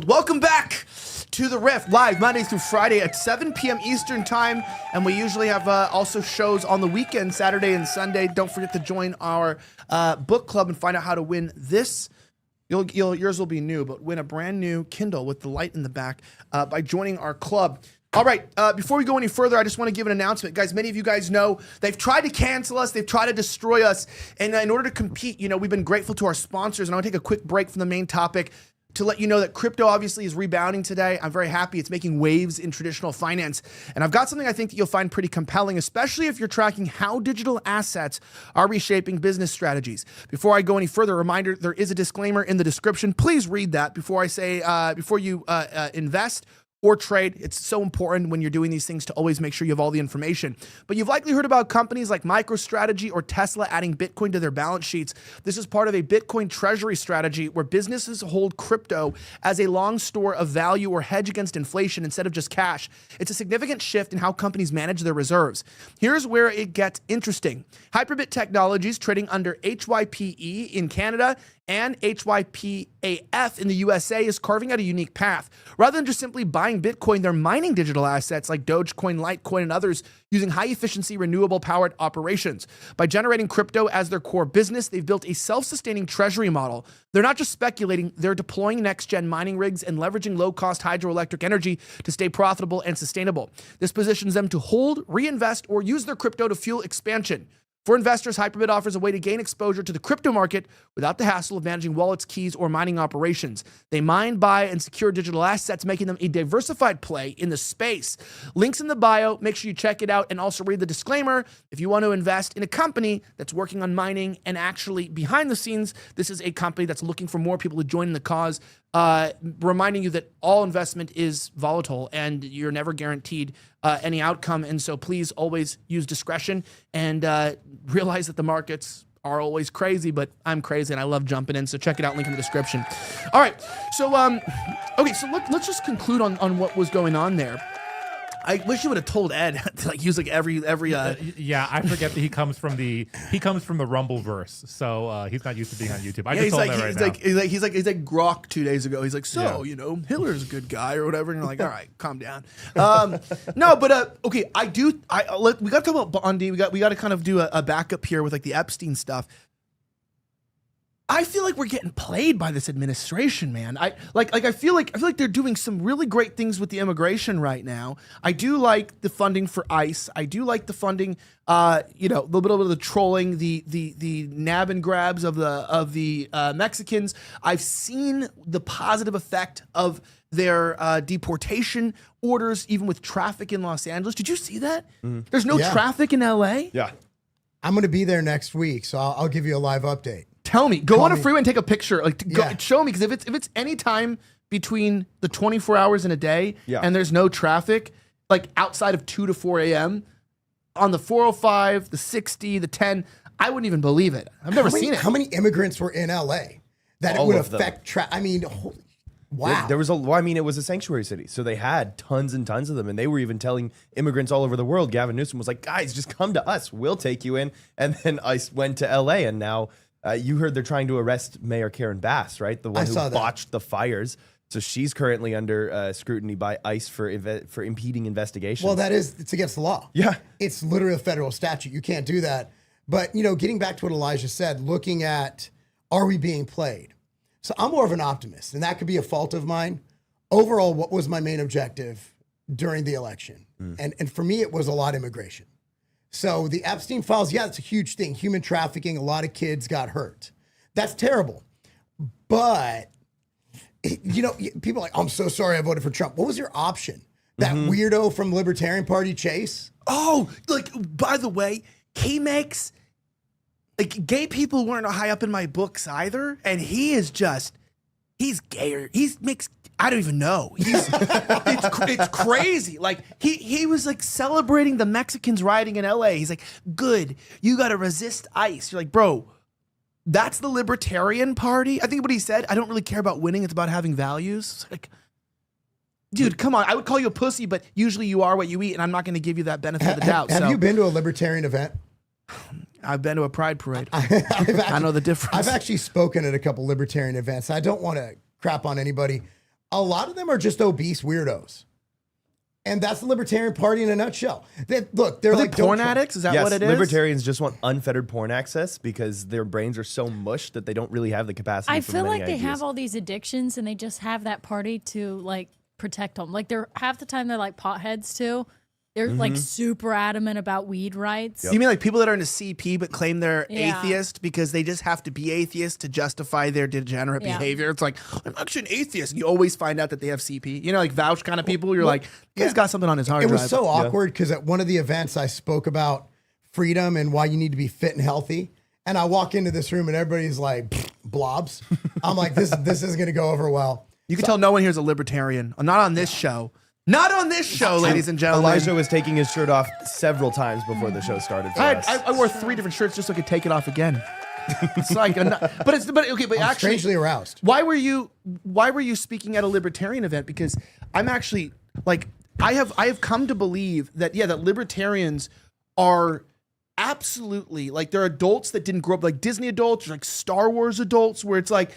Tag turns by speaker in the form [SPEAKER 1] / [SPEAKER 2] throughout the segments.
[SPEAKER 1] Welcome back to The Riff, live Monday through Friday at 7 p.m. Eastern Time. And we usually have also shows on the weekend, Saturday and Sunday. Don't forget to join our book club and find out how to win this. Yours will be new, but win a brand new Kindle with the light in the back by joining our club. All right, before we go any further, I just want to give an announcement. Guys, many of you guys know they've tried to cancel us. They've tried to destroy us. And in order to compete, we've been grateful to our sponsors. And I want to take a quick break from the main topic to let you know that crypto obviously is rebounding today. I'm very happy. It's making waves in traditional finance. And I've got something I think that you'll find pretty compelling, especially if you're tracking how digital assets are reshaping business strategies. Before I go any further, a reminder, there is a disclaimer in the description. Please read that before I say, before you invest or trade. It's so important when you're doing these things to always make sure you have all the information. But you've likely heard about companies like MicroStrategy or Tesla adding Bitcoin to their balance sheets. This is part of a Bitcoin treasury strategy where businesses hold crypto as a long store of value or hedge against inflation instead of just cash. It's a significant shift in how companies manage their reserves. Here's where it gets interesting. Hyperbit Technologies, trading under HYPE in Canada and HYPAF in the USA, is carving out a unique path. Rather than just simply buying Bitcoin, they're mining digital assets like Dogecoin, Litecoin, and others using high-efficiency, renewable-powered operations. By generating crypto as their core business, they've built a self-sustaining treasury model. They're not just speculating, they're deploying next-gen mining rigs and leveraging low-cost hydroelectric energy to stay profitable and sustainable. This positions them to hold, reinvest, or use their crypto to fuel expansion. For investors, Hyperbit offers a way to gain exposure to the crypto market without the hassle of managing wallets, keys, or mining operations. They mine, buy, and secure digital assets, making them a diversified play in the space. Links in the bio. Make sure you check it out and also read the disclaimer. If you want to invest in a company that's working on mining and actually behind the scenes, this is a company that's looking for more people to join in the cause, reminding you that all investment is volatile and you're never guaranteed any outcome. And so please always use discretion and realize that the markets are always crazy, but I'm crazy and I love jumping in. So check it out, link in the description. All right. So, okay. So let's just conclude on what was going on there. I wish you would have told Ed to use every.
[SPEAKER 2] Yeah, I forget that he comes from the Rumbleverse, so he's not used to being on YouTube. I just told him right now.
[SPEAKER 1] He's like Grok 2 days ago. He's like, Hitler's a good guy or whatever, and you're like, all right, calm down. No, but okay, we got to talk about Bondi. We got to kind of do a backup here with the Epstein stuff. I feel like we're getting played by this administration, man. I feel like they're doing some really great things with the immigration right now. I do like the funding for ICE. I do like the funding, a little bit of the trolling, the nab and grabs of the Mexicans. I've seen the positive effect of their deportation orders, even with traffic in Los Angeles. Did you see that? Mm-hmm. There's no traffic in LA.
[SPEAKER 3] Yeah,
[SPEAKER 4] I'm going to be there next week, so I'll give you a live update.
[SPEAKER 1] Tell me, go on a freeway and take a picture. Show me, because if it's any time between the 24 hours in a day and there's no traffic, outside of 2 to 4 a.m. on the 405, the 60, the 10, I wouldn't even believe it. I've never seen it.
[SPEAKER 4] How many immigrants were in LA that it would affect traffic? I mean, wow.
[SPEAKER 3] There was it was a sanctuary city, so they had tons and tons of them, and they were even telling immigrants all over the world. Gavin Newsom was like, guys, just come to us. We'll take you in. And then ICE went to LA, and now you heard they're trying to arrest Mayor Karen Bass, right? The one who botched the fires. So she's currently under scrutiny by ICE for impeding investigations.
[SPEAKER 4] Well, it's against the law.
[SPEAKER 3] Yeah.
[SPEAKER 4] It's literally a federal statute. You can't do that. But, getting back to what Elijah said, looking at, are we being played? So I'm more of an optimist, and that could be a fault of mine. Overall, what was my main objective during the election? And for me, it was a lot of immigration. So the Epstein files, it's a huge thing. Human trafficking, a lot of kids got hurt. That's terrible. But, people are like, I'm so sorry I voted for Trump. What was your option? That weirdo from Libertarian Party, Chase?
[SPEAKER 1] Oh, by the way, he makes, gay people weren't high up in my books either. And he's gayer. I don't even know. It's crazy. He was celebrating the Mexicans rioting in LA. He's like, good, you got to resist ICE. You're like, bro, that's the Libertarian Party. I think what he said, I don't really care about winning. It's about having values. It's dude, come on. I would call you a pussy, but usually you are what you eat, and I'm not going to give you that benefit of the doubt.
[SPEAKER 4] Have you been to a Libertarian event?
[SPEAKER 1] I've been to a pride parade. I know the difference.
[SPEAKER 4] I've actually spoken at a couple Libertarian events. I don't want to crap on anybody. a lot of them are just obese weirdos. And that's the Libertarian Party in a nutshell. Look, they're
[SPEAKER 1] Are
[SPEAKER 4] like
[SPEAKER 1] they porn
[SPEAKER 4] don't try-
[SPEAKER 1] addicts? Is that
[SPEAKER 3] Yes,
[SPEAKER 1] what it is?
[SPEAKER 3] libertarians just want unfettered porn access because their brains are so mush that they don't really have the capacity
[SPEAKER 5] I
[SPEAKER 3] for
[SPEAKER 5] feel
[SPEAKER 3] many
[SPEAKER 5] like they
[SPEAKER 3] ideas.
[SPEAKER 5] have all these addictions and they just have that party to like protect them. Like they're half the time they're like potheads too. They're like super adamant about weed rights.
[SPEAKER 1] You mean like people that are into CP but claim they're
[SPEAKER 5] Yeah.
[SPEAKER 1] atheist because they just have to be atheist to justify their degenerate
[SPEAKER 5] Yeah.
[SPEAKER 1] behavior? It's like, I'm actually an atheist. And you always find out that they have CP. You know, like vouch kind of people. You're like, he's got something on his hard
[SPEAKER 4] It
[SPEAKER 1] drive.
[SPEAKER 4] was so awkward because at one of the events I spoke about freedom and why you need to be fit and healthy. And I walk into this room and everybody's like blobs. I'm like, this isn't going to go over well.
[SPEAKER 1] You can tell no one here is a libertarian. Not on this show. Not on this show, ladies and gentlemen.
[SPEAKER 3] Elijah was taking his shirt off several times before the show started. For us.
[SPEAKER 1] I wore 3 different shirts just so I could take it off again. It's like, but
[SPEAKER 4] I'm
[SPEAKER 1] actually,
[SPEAKER 4] strangely aroused.
[SPEAKER 1] why were you speaking at a libertarian event? Because I'm actually like, I have come to believe that that libertarians are absolutely like, they're adults that didn't grow up like Disney adults or like Star Wars adults, where it's like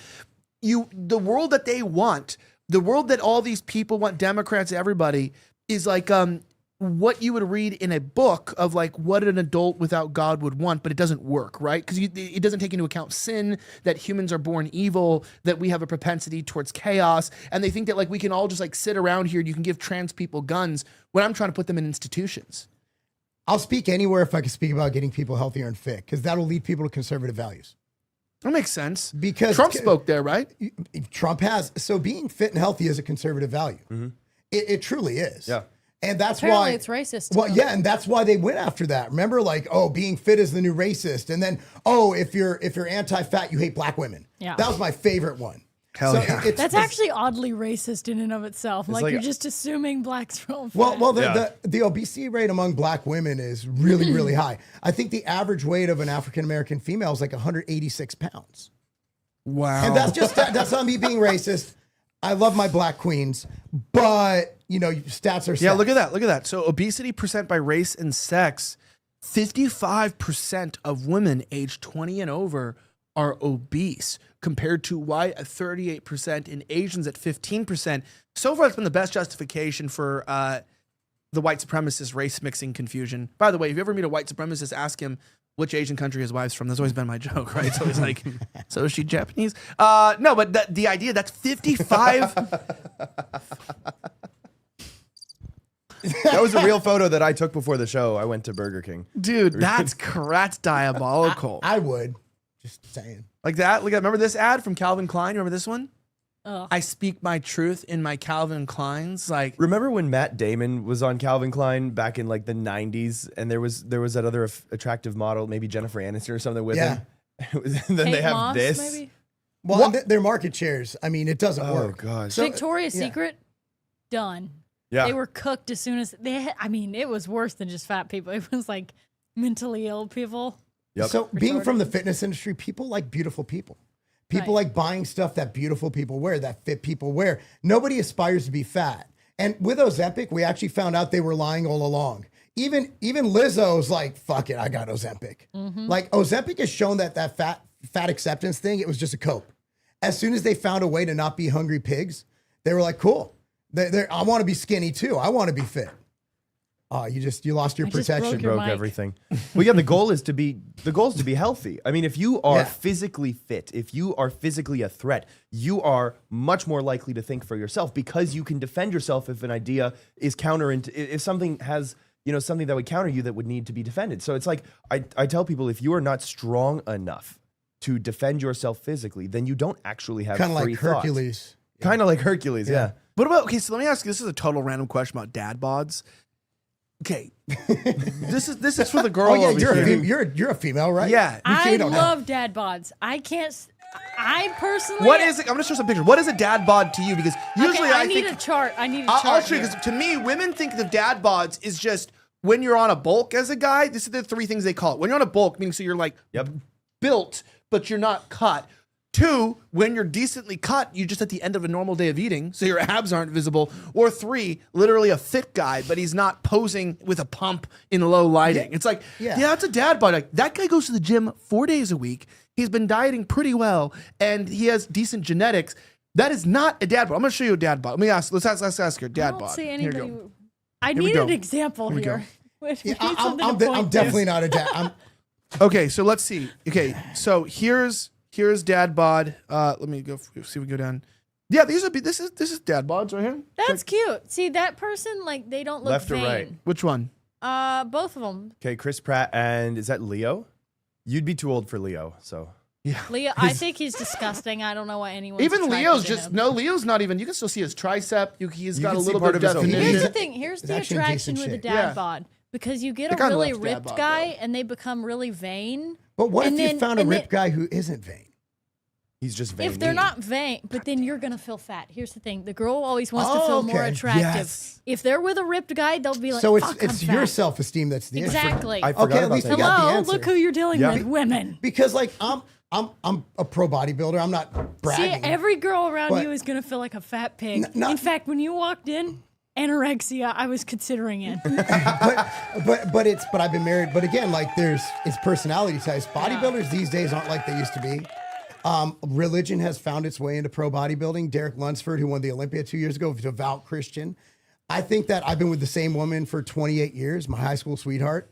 [SPEAKER 1] the world that they want. The world that all these people want, Democrats, everybody, is like what you would read in a book of like what an adult without God would want, but it doesn't work, right? Because it doesn't take into account sin, that humans are born evil, that we have a propensity towards chaos, and they think that like we can all just like sit around here and you can give trans people guns when I'm trying to put them in institutions.
[SPEAKER 4] I'll speak anywhere if I can speak about getting people healthier and fit because that'll lead people to conservative values.
[SPEAKER 1] That makes sense.
[SPEAKER 4] Because
[SPEAKER 1] Trump spoke there, right?
[SPEAKER 4] Trump has. So being fit and healthy is a conservative value. It truly is.
[SPEAKER 3] Yeah.
[SPEAKER 4] And that's
[SPEAKER 5] Apparently
[SPEAKER 4] why
[SPEAKER 5] it's racist.
[SPEAKER 4] Well,
[SPEAKER 5] too.
[SPEAKER 4] yeah, and that's why they went after that. Remember, like, oh, being fit is the new racist, and then if you're anti-fat, you hate black women.
[SPEAKER 5] Yeah.
[SPEAKER 4] That was my favorite one.
[SPEAKER 1] Hell yeah.
[SPEAKER 5] That's actually oddly racist in and of itself. Like,
[SPEAKER 3] like
[SPEAKER 5] you're
[SPEAKER 3] a-
[SPEAKER 5] just assuming blacks are
[SPEAKER 4] Well,
[SPEAKER 3] Yeah.
[SPEAKER 4] the obesity rate among black women is really, really high. I think the average weight of an African American female is like 186 pounds.
[SPEAKER 1] Wow.
[SPEAKER 4] And that's not me being racist. I love my black queens, but stats are stats.
[SPEAKER 1] Yeah, look at that. Look at that. So obesity percent by race and sex, 55% of women aged 20 and over are obese compared to white at 38% and Asians at 15%. So far, it's been the best justification for the white supremacist race mixing confusion. By the way, if you ever meet a white supremacist, ask him which Asian country his wife's from. That's always been my joke, right? It's always like, so is she Japanese? No, but the idea, that's 55.
[SPEAKER 3] That was a real photo that I took before the show. I went to Burger King.
[SPEAKER 1] Dude, that's diabolical.
[SPEAKER 4] I would. Just saying.
[SPEAKER 1] Like that. Look at, remember this ad from Calvin Klein? Remember this one?
[SPEAKER 5] Ugh.
[SPEAKER 1] I speak my truth in my Calvin Kleins. Like,
[SPEAKER 3] Remember when Matt Damon was on Calvin Klein back in like the 90s, and there was that other attractive model, maybe Jennifer Aniston or something with
[SPEAKER 4] Yeah.
[SPEAKER 3] him. And then
[SPEAKER 5] Kate
[SPEAKER 3] they have
[SPEAKER 5] Moss,
[SPEAKER 3] this.
[SPEAKER 5] maybe?
[SPEAKER 4] Well, their market shares. I mean, it doesn't
[SPEAKER 3] Oh
[SPEAKER 4] work.
[SPEAKER 3] gosh.
[SPEAKER 4] So-
[SPEAKER 5] Victoria's
[SPEAKER 4] yeah.
[SPEAKER 5] Secret, done.
[SPEAKER 3] Yeah.
[SPEAKER 5] They were cooked as soon as it was worse than just fat people. It was like mentally ill people.
[SPEAKER 3] Yep.
[SPEAKER 4] So being
[SPEAKER 5] Retarded.
[SPEAKER 4] from the fitness industry, people like beautiful people. People
[SPEAKER 5] Right.
[SPEAKER 4] like buying stuff that beautiful people wear, that fit people wear. Nobody aspires to be fat. And with Ozempic, we actually found out they were lying all along. Even Lizzo's like, fuck it, I got Ozempic. Like Ozempic has shown that fat acceptance thing, it was just a cope. As soon as they found a way to not be hungry pigs, they were like, cool. I want to be skinny too. I want to be fit. Oh, you lost your
[SPEAKER 5] I just
[SPEAKER 4] protection.
[SPEAKER 5] broke your
[SPEAKER 3] Broke
[SPEAKER 5] mic.
[SPEAKER 3] everything. Well, yeah, the goal is to be healthy. I mean, if you are
[SPEAKER 4] Yeah.
[SPEAKER 3] physically fit, if you are physically a threat, you are much more likely to think for yourself because you can defend yourself if an idea is if something has, something that would counter you that would need to be defended. So it's like I tell people, if you are not strong enough to defend yourself physically, then you don't actually have
[SPEAKER 4] Kind of
[SPEAKER 3] free
[SPEAKER 4] like
[SPEAKER 3] thought.
[SPEAKER 4] Hercules.
[SPEAKER 3] Kind of like Hercules, yeah.
[SPEAKER 1] what about, okay, so let me ask you, this is a total random question about dad bods. Okay. this is for the girl
[SPEAKER 4] Oh yeah,
[SPEAKER 1] over here.
[SPEAKER 4] you're a female, right?
[SPEAKER 1] Yeah.
[SPEAKER 5] I
[SPEAKER 4] don't know.
[SPEAKER 5] love dad bods. I personally.
[SPEAKER 1] What is it? I'm going to show some pictures. What is a dad bod to you? Because usually
[SPEAKER 5] I
[SPEAKER 1] I
[SPEAKER 5] need
[SPEAKER 1] think...
[SPEAKER 5] a chart. I need a chart.
[SPEAKER 1] I'll show you,
[SPEAKER 5] here.
[SPEAKER 1] because to me, women think the dad bods is just when you're on a bulk as a guy. This is the 3 things they call it. When you're on a bulk, meaning so you're like built, but you're not cut. 2, when you're decently cut, you're just at the end of a normal day of eating, so your abs aren't visible. Or 3, literally a fit guy, but he's not posing with a pump in low lighting. It's like, yeah, it's a dad bod. Like, that guy goes to the gym 4 days a week. He's been dieting pretty well, and he has decent genetics. That is not a dad bod. I'm going to show you a dad bod. Let's ask her. Dad
[SPEAKER 5] I
[SPEAKER 1] bod.
[SPEAKER 5] don't see
[SPEAKER 1] Here
[SPEAKER 5] anybody.
[SPEAKER 1] you go.
[SPEAKER 5] I
[SPEAKER 1] Here we
[SPEAKER 5] need
[SPEAKER 1] go.
[SPEAKER 5] an example
[SPEAKER 1] Here we
[SPEAKER 5] here. We
[SPEAKER 4] Yeah,
[SPEAKER 5] need something to point
[SPEAKER 4] I'm
[SPEAKER 5] to.
[SPEAKER 4] definitely not a dad.
[SPEAKER 1] Okay, so let's see. Okay, so here's dad bod. Let me go see if we go down. Yeah, this is dad bods right here.
[SPEAKER 5] That's cute. See, that person, like, they don't look
[SPEAKER 3] Left or
[SPEAKER 5] vain.
[SPEAKER 3] right?
[SPEAKER 1] Which one?
[SPEAKER 5] Both of them.
[SPEAKER 3] Okay, Chris Pratt, and is that Leo? You'd be too old for Leo, so.
[SPEAKER 1] Yeah.
[SPEAKER 5] Leo, I think he's disgusting. I don't know why anyone.
[SPEAKER 1] Even Leo's Leo's not even. You can still see his tricep. He's got
[SPEAKER 3] can
[SPEAKER 1] a
[SPEAKER 3] see
[SPEAKER 1] little
[SPEAKER 3] part
[SPEAKER 1] bit
[SPEAKER 3] of
[SPEAKER 1] of
[SPEAKER 3] his
[SPEAKER 1] definition.
[SPEAKER 5] Here's the thing. Here's
[SPEAKER 4] It's
[SPEAKER 5] the
[SPEAKER 4] actually in
[SPEAKER 5] attraction
[SPEAKER 4] decent
[SPEAKER 5] with a
[SPEAKER 4] shape.
[SPEAKER 5] dad
[SPEAKER 1] Yeah.
[SPEAKER 5] bod. Because you get
[SPEAKER 1] They
[SPEAKER 5] a
[SPEAKER 1] kinda
[SPEAKER 5] really
[SPEAKER 1] left dad
[SPEAKER 5] ripped
[SPEAKER 1] bod,
[SPEAKER 5] guy
[SPEAKER 1] though.
[SPEAKER 5] and they become really vain.
[SPEAKER 4] But what
[SPEAKER 5] And
[SPEAKER 4] if you
[SPEAKER 5] then-
[SPEAKER 4] found a
[SPEAKER 5] and
[SPEAKER 4] ripped
[SPEAKER 5] then-
[SPEAKER 4] guy who isn't vain?
[SPEAKER 3] He's just vain.
[SPEAKER 5] If they're not vain, but then you're gonna feel fat. Here's the thing: the girl always wants to feel more
[SPEAKER 4] okay.
[SPEAKER 5] attractive.
[SPEAKER 3] Yes.
[SPEAKER 5] If they're with a ripped guy, they'll be like,
[SPEAKER 4] So
[SPEAKER 5] Fuck,
[SPEAKER 4] it's
[SPEAKER 5] I'm
[SPEAKER 4] your
[SPEAKER 5] fat.
[SPEAKER 4] self-esteem that's the issue.
[SPEAKER 5] Exactly.
[SPEAKER 3] I forgot
[SPEAKER 4] Okay, at
[SPEAKER 3] about
[SPEAKER 4] least
[SPEAKER 3] that.
[SPEAKER 4] we got the
[SPEAKER 5] Hello,
[SPEAKER 4] answer.
[SPEAKER 5] look who you're dealing
[SPEAKER 3] Yeah.
[SPEAKER 5] with: women.
[SPEAKER 4] Because like I'm a pro bodybuilder. I'm not
[SPEAKER 5] See,
[SPEAKER 4] bragging.
[SPEAKER 5] every girl around
[SPEAKER 4] But-
[SPEAKER 5] you is gonna feel like a fat pig.
[SPEAKER 4] no-
[SPEAKER 5] In fact, when you walked in, anorexia, I was considering it.
[SPEAKER 4] but I've been married. But again, like it's personality types. Bodybuilders these days aren't like they used to be. Religion has found its way into pro bodybuilding. Derek Lunsford, who won the Olympia 2 years ago, devout Christian. I think that I've been with the same woman for 28 years, my high school sweetheart.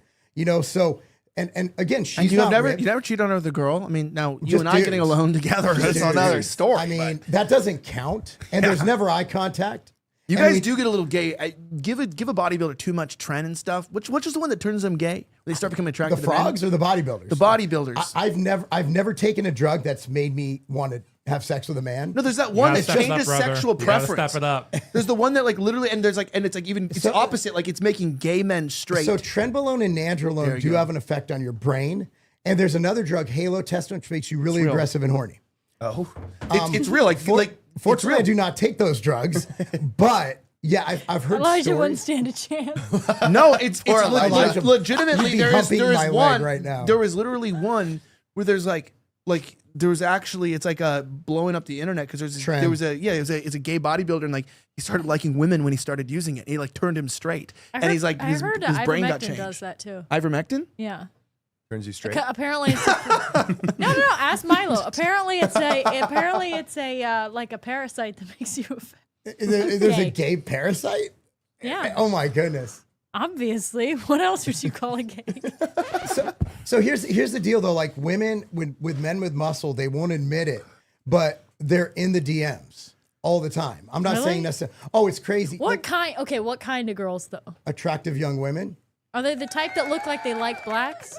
[SPEAKER 4] So and again, she's
[SPEAKER 1] And you
[SPEAKER 4] not
[SPEAKER 1] never
[SPEAKER 4] ripped.
[SPEAKER 1] cheated on her with a girl. I mean, now you
[SPEAKER 4] Just
[SPEAKER 1] and I getting
[SPEAKER 4] dudes.
[SPEAKER 1] alone together. That's another story.
[SPEAKER 4] I mean, that doesn't count. And there's never eye contact.
[SPEAKER 1] You
[SPEAKER 4] And
[SPEAKER 1] guys
[SPEAKER 4] we-
[SPEAKER 1] do get a little gay. Give a bodybuilder too much trend and stuff. Which is the one that turns them gay? They start becoming
[SPEAKER 4] The
[SPEAKER 1] attracted to men?
[SPEAKER 4] frogs or the bodybuilders?
[SPEAKER 1] The bodybuilders.
[SPEAKER 4] I've never taken a drug that's made me want to have sex with a man.
[SPEAKER 1] No, there's that one
[SPEAKER 2] gotta
[SPEAKER 1] that
[SPEAKER 2] step it up,
[SPEAKER 1] changes
[SPEAKER 2] brother.
[SPEAKER 1] sexual
[SPEAKER 2] You gotta
[SPEAKER 1] preference.
[SPEAKER 2] step it up.
[SPEAKER 1] There's the one that like literally, and there's like, and it's like even it's
[SPEAKER 4] So-
[SPEAKER 1] opposite. Like it's making gay men straight.
[SPEAKER 4] So trenbolone and
[SPEAKER 1] There
[SPEAKER 4] nandrolone
[SPEAKER 1] you
[SPEAKER 4] do
[SPEAKER 1] go.
[SPEAKER 4] have an effect on your brain. And there's another drug, halotestosterone, which makes you really
[SPEAKER 1] real.
[SPEAKER 4] aggressive and horny.
[SPEAKER 3] Oh.
[SPEAKER 1] it's real. Like
[SPEAKER 4] Fortunately, I
[SPEAKER 1] it's
[SPEAKER 4] do not take those drugs, but yeah, I've heard
[SPEAKER 5] Elijah wouldn't
[SPEAKER 4] stories.
[SPEAKER 5] stand a chance.
[SPEAKER 1] real. No, it's
[SPEAKER 4] Elijah,
[SPEAKER 1] legitimately
[SPEAKER 4] you'd be
[SPEAKER 1] there
[SPEAKER 4] humping
[SPEAKER 1] is
[SPEAKER 4] my leg
[SPEAKER 1] one
[SPEAKER 4] right now.
[SPEAKER 1] There was literally one where there's like there was actually it's like blowing up the internet because
[SPEAKER 4] Trend.
[SPEAKER 1] there was it's a gay bodybuilder and like he started liking women when he started using it. He like turned him straight and he's like
[SPEAKER 5] I
[SPEAKER 1] his
[SPEAKER 5] heard
[SPEAKER 1] brain got
[SPEAKER 5] ivermectin
[SPEAKER 1] changed.
[SPEAKER 5] does that too.
[SPEAKER 1] Ivermectin?
[SPEAKER 5] Yeah.
[SPEAKER 3] Turns you straight.
[SPEAKER 5] Apparently, it's no. Ask Milo. Apparently, it's a like a parasite that makes you.
[SPEAKER 4] There's a
[SPEAKER 5] Gay.
[SPEAKER 4] gay parasite?
[SPEAKER 5] Yeah,
[SPEAKER 4] Oh my goodness.
[SPEAKER 5] obviously. What else would you call a gay?
[SPEAKER 4] So here's the deal though. Like women with men with muscle, they won't admit it, but they're in the DMs all the time. I'm not
[SPEAKER 5] Really?
[SPEAKER 4] saying necessarily. Oh, it's crazy.
[SPEAKER 5] What
[SPEAKER 4] Like,
[SPEAKER 5] kind? Okay, what kind of girls though?
[SPEAKER 4] attractive young women.
[SPEAKER 5] Are they the type that look like they like blacks?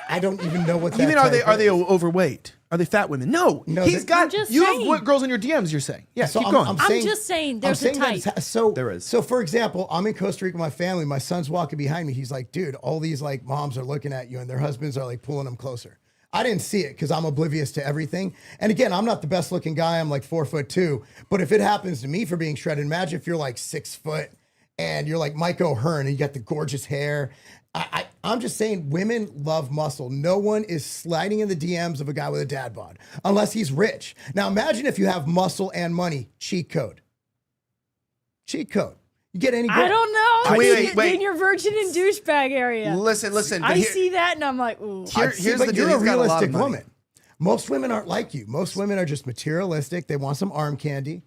[SPEAKER 4] I don't even know what that
[SPEAKER 1] You mean are they
[SPEAKER 4] type is.
[SPEAKER 1] overweight? Are they fat women? No,
[SPEAKER 4] No,
[SPEAKER 1] he's
[SPEAKER 4] they-
[SPEAKER 1] got.
[SPEAKER 5] I'm just
[SPEAKER 1] You
[SPEAKER 5] saying.
[SPEAKER 1] have what girls in your DMs? You're saying, yeah.
[SPEAKER 4] So
[SPEAKER 1] keep going.
[SPEAKER 5] I'm just saying there's a
[SPEAKER 4] that it's
[SPEAKER 5] type.
[SPEAKER 4] so
[SPEAKER 3] There is.
[SPEAKER 4] So for example, I'm in Costa Rica with my family. My son's walking behind me. He's like, dude, all these like moms are looking at you and their husbands are like pulling them closer. I didn't see it because I'm oblivious to everything. And again, I'm not the best looking guy. I'm like 4'2". But if it happens to me for being shredded, imagine if you're like 6 foot and you're like Mike O'Hearn and you got the gorgeous hair. I'm just saying women love muscle. No one is sliding in the DMs of a guy with a dad bod unless he's rich. Now imagine if you have muscle and money. Cheat code. Cheat code. You get any girl.
[SPEAKER 5] I don't know.
[SPEAKER 1] Wait.
[SPEAKER 5] In your virgin and douchebag area.
[SPEAKER 1] Listen. But
[SPEAKER 5] I
[SPEAKER 1] here-
[SPEAKER 5] see that and I'm like, ooh.
[SPEAKER 1] Here's
[SPEAKER 4] but
[SPEAKER 1] the deal.
[SPEAKER 4] you're a
[SPEAKER 1] He's got lot of
[SPEAKER 4] realistic
[SPEAKER 1] money.
[SPEAKER 4] woman. Most women aren't like you. Most women are just materialistic. They want some arm candy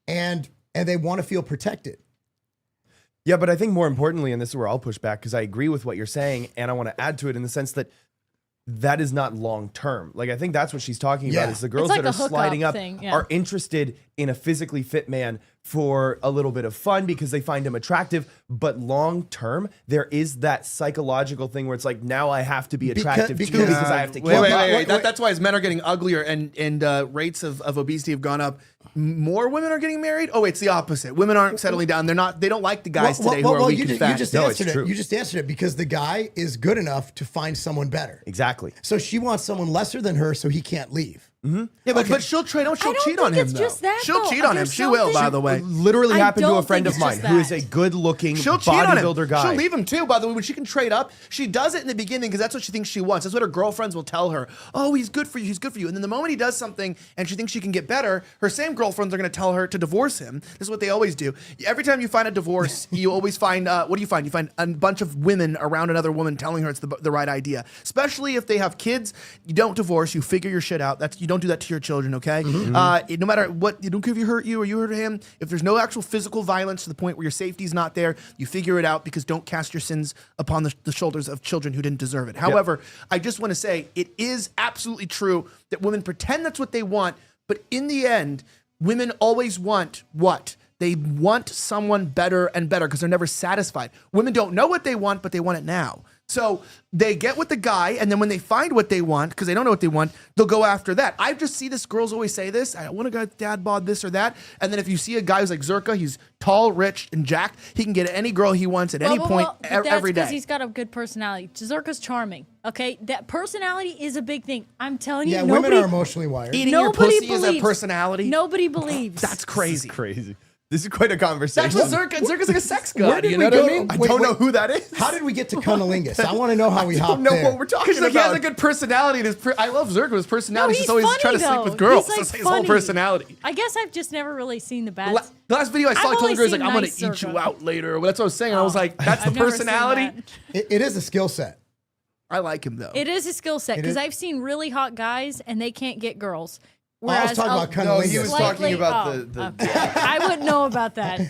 [SPEAKER 4] and they want to feel protected.
[SPEAKER 3] Yeah, but I think more importantly, and this is where I'll push back because I agree with what you're saying, and I want to add to it in the sense that is not long term. Like I think that's what she's talking
[SPEAKER 4] Yeah.
[SPEAKER 3] about is the girls
[SPEAKER 5] like
[SPEAKER 3] that
[SPEAKER 5] a
[SPEAKER 3] are
[SPEAKER 5] hookup
[SPEAKER 3] sliding up
[SPEAKER 5] thing, yeah.
[SPEAKER 3] are interested in a physically fit man for a little bit of fun because they find him attractive, but long term there is that psychological thing where it's like now I have to be attractive too
[SPEAKER 4] because-
[SPEAKER 3] because I have to
[SPEAKER 1] Wait.
[SPEAKER 4] Wait.
[SPEAKER 1] That's why as men are getting uglier and rates of obesity have gone up. More women are getting married. Oh, it's the opposite. Women aren't settling down. They don't like the guys today who are weak and fat.
[SPEAKER 4] You just
[SPEAKER 3] No, it's
[SPEAKER 4] answered it.
[SPEAKER 3] true.
[SPEAKER 4] You just answered it because the guy is good enough to find someone better.
[SPEAKER 3] Exactly.
[SPEAKER 4] So she wants someone lesser than her so he can't leave.
[SPEAKER 1] Yeah, but she'll trade. She'll
[SPEAKER 5] don't
[SPEAKER 1] cheat on
[SPEAKER 5] think
[SPEAKER 1] him.
[SPEAKER 5] it's
[SPEAKER 1] though.
[SPEAKER 5] just that,
[SPEAKER 1] She'll
[SPEAKER 5] though.
[SPEAKER 1] cheat on him.
[SPEAKER 5] There's
[SPEAKER 1] She will,
[SPEAKER 5] something-
[SPEAKER 1] by the way.
[SPEAKER 3] Literally
[SPEAKER 5] I
[SPEAKER 3] happened to a
[SPEAKER 5] don't
[SPEAKER 3] friend
[SPEAKER 5] think
[SPEAKER 3] of
[SPEAKER 5] it's
[SPEAKER 3] mine
[SPEAKER 5] just
[SPEAKER 3] who is
[SPEAKER 5] that.
[SPEAKER 3] a good-looking
[SPEAKER 1] She'll cheat on him.
[SPEAKER 3] bodybuilder guy.
[SPEAKER 1] She'll leave him too, by the way, when she can trade up. She does it in the beginning because that's what she thinks she wants. That's what her girlfriends will tell her. Oh, he's good for you. He's good for you. And then the moment he does something and she thinks she can get better, her same girlfriends are going to tell her to divorce him. This is what they always do. Every time you find a divorce, you always find, what do you find? You find a bunch of women around another woman telling her it's the right idea. Especially if they have kids. You don't divorce. You figure your shit out. don't do that to your children, okay? No matter what, you don't care if you hurt you or you hurt him. If there's no actual physical violence to the point where your safety is not there, you figure it out, because don't cast your sins upon the shoulders of children who didn't deserve it. However, I just want to say it is absolutely true that women pretend that's what they want, but in the end, women always want what? They want someone better and better because they're never satisfied. Women don't know what they want, but they want it now. So they get with the guy, and then when they find what they want, because they don't know what they want, they'll go after that. I just see this, girls always say this, I want a guy dad bod this or that. And then if you see a guy who's like Zerka, he's tall, rich, and jacked, he can get any girl he wants at any point every day.
[SPEAKER 5] Because he's got a good personality. Zerka's charming. Okay, that personality is a big thing. I'm telling you,
[SPEAKER 4] women are emotionally wired.
[SPEAKER 1] Eating your pussy is a personality.
[SPEAKER 5] Nobody believes.
[SPEAKER 1] That's crazy.
[SPEAKER 3] Crazy. This is quite a conversation.
[SPEAKER 1] That's what Zerka. Zerka's like a sex god.
[SPEAKER 4] Where did
[SPEAKER 1] you
[SPEAKER 4] we
[SPEAKER 1] know
[SPEAKER 4] go?
[SPEAKER 1] what I mean?
[SPEAKER 3] I don't know who that is.
[SPEAKER 4] How did we get to cunnilingus? I want to know how we hopped
[SPEAKER 3] I don't know
[SPEAKER 4] there.
[SPEAKER 3] what we're talking
[SPEAKER 1] Because like, he has
[SPEAKER 3] about.
[SPEAKER 1] a good personality. And I love Zerka. His personality.
[SPEAKER 5] No,
[SPEAKER 1] He's just always
[SPEAKER 5] funny,
[SPEAKER 1] trying to sleep
[SPEAKER 5] though.
[SPEAKER 1] with girls.
[SPEAKER 5] He's, like,
[SPEAKER 1] That's his whole
[SPEAKER 5] funny.
[SPEAKER 1] personality.
[SPEAKER 5] I guess I've just never really seen the bad.
[SPEAKER 1] The last video I saw, I
[SPEAKER 5] I've
[SPEAKER 1] told the
[SPEAKER 5] only
[SPEAKER 1] girls, like,
[SPEAKER 5] seen
[SPEAKER 1] I'm going
[SPEAKER 5] nice
[SPEAKER 1] to eat you
[SPEAKER 5] Zerka.
[SPEAKER 1] out later. That's what I was saying. And I was like, that's
[SPEAKER 5] I've
[SPEAKER 1] the
[SPEAKER 5] never seen
[SPEAKER 1] personality.
[SPEAKER 5] that.
[SPEAKER 4] It is a skill set.
[SPEAKER 1] I like him, though.
[SPEAKER 5] It is a skill set
[SPEAKER 4] It
[SPEAKER 5] because
[SPEAKER 4] is.
[SPEAKER 5] I've seen really hot guys and they can't get girls.
[SPEAKER 4] I was
[SPEAKER 5] Whereas
[SPEAKER 4] talking about
[SPEAKER 3] No,
[SPEAKER 4] cunnilingus.
[SPEAKER 3] he was
[SPEAKER 5] Slightly-
[SPEAKER 3] talking about
[SPEAKER 5] okay. I wouldn't know about that.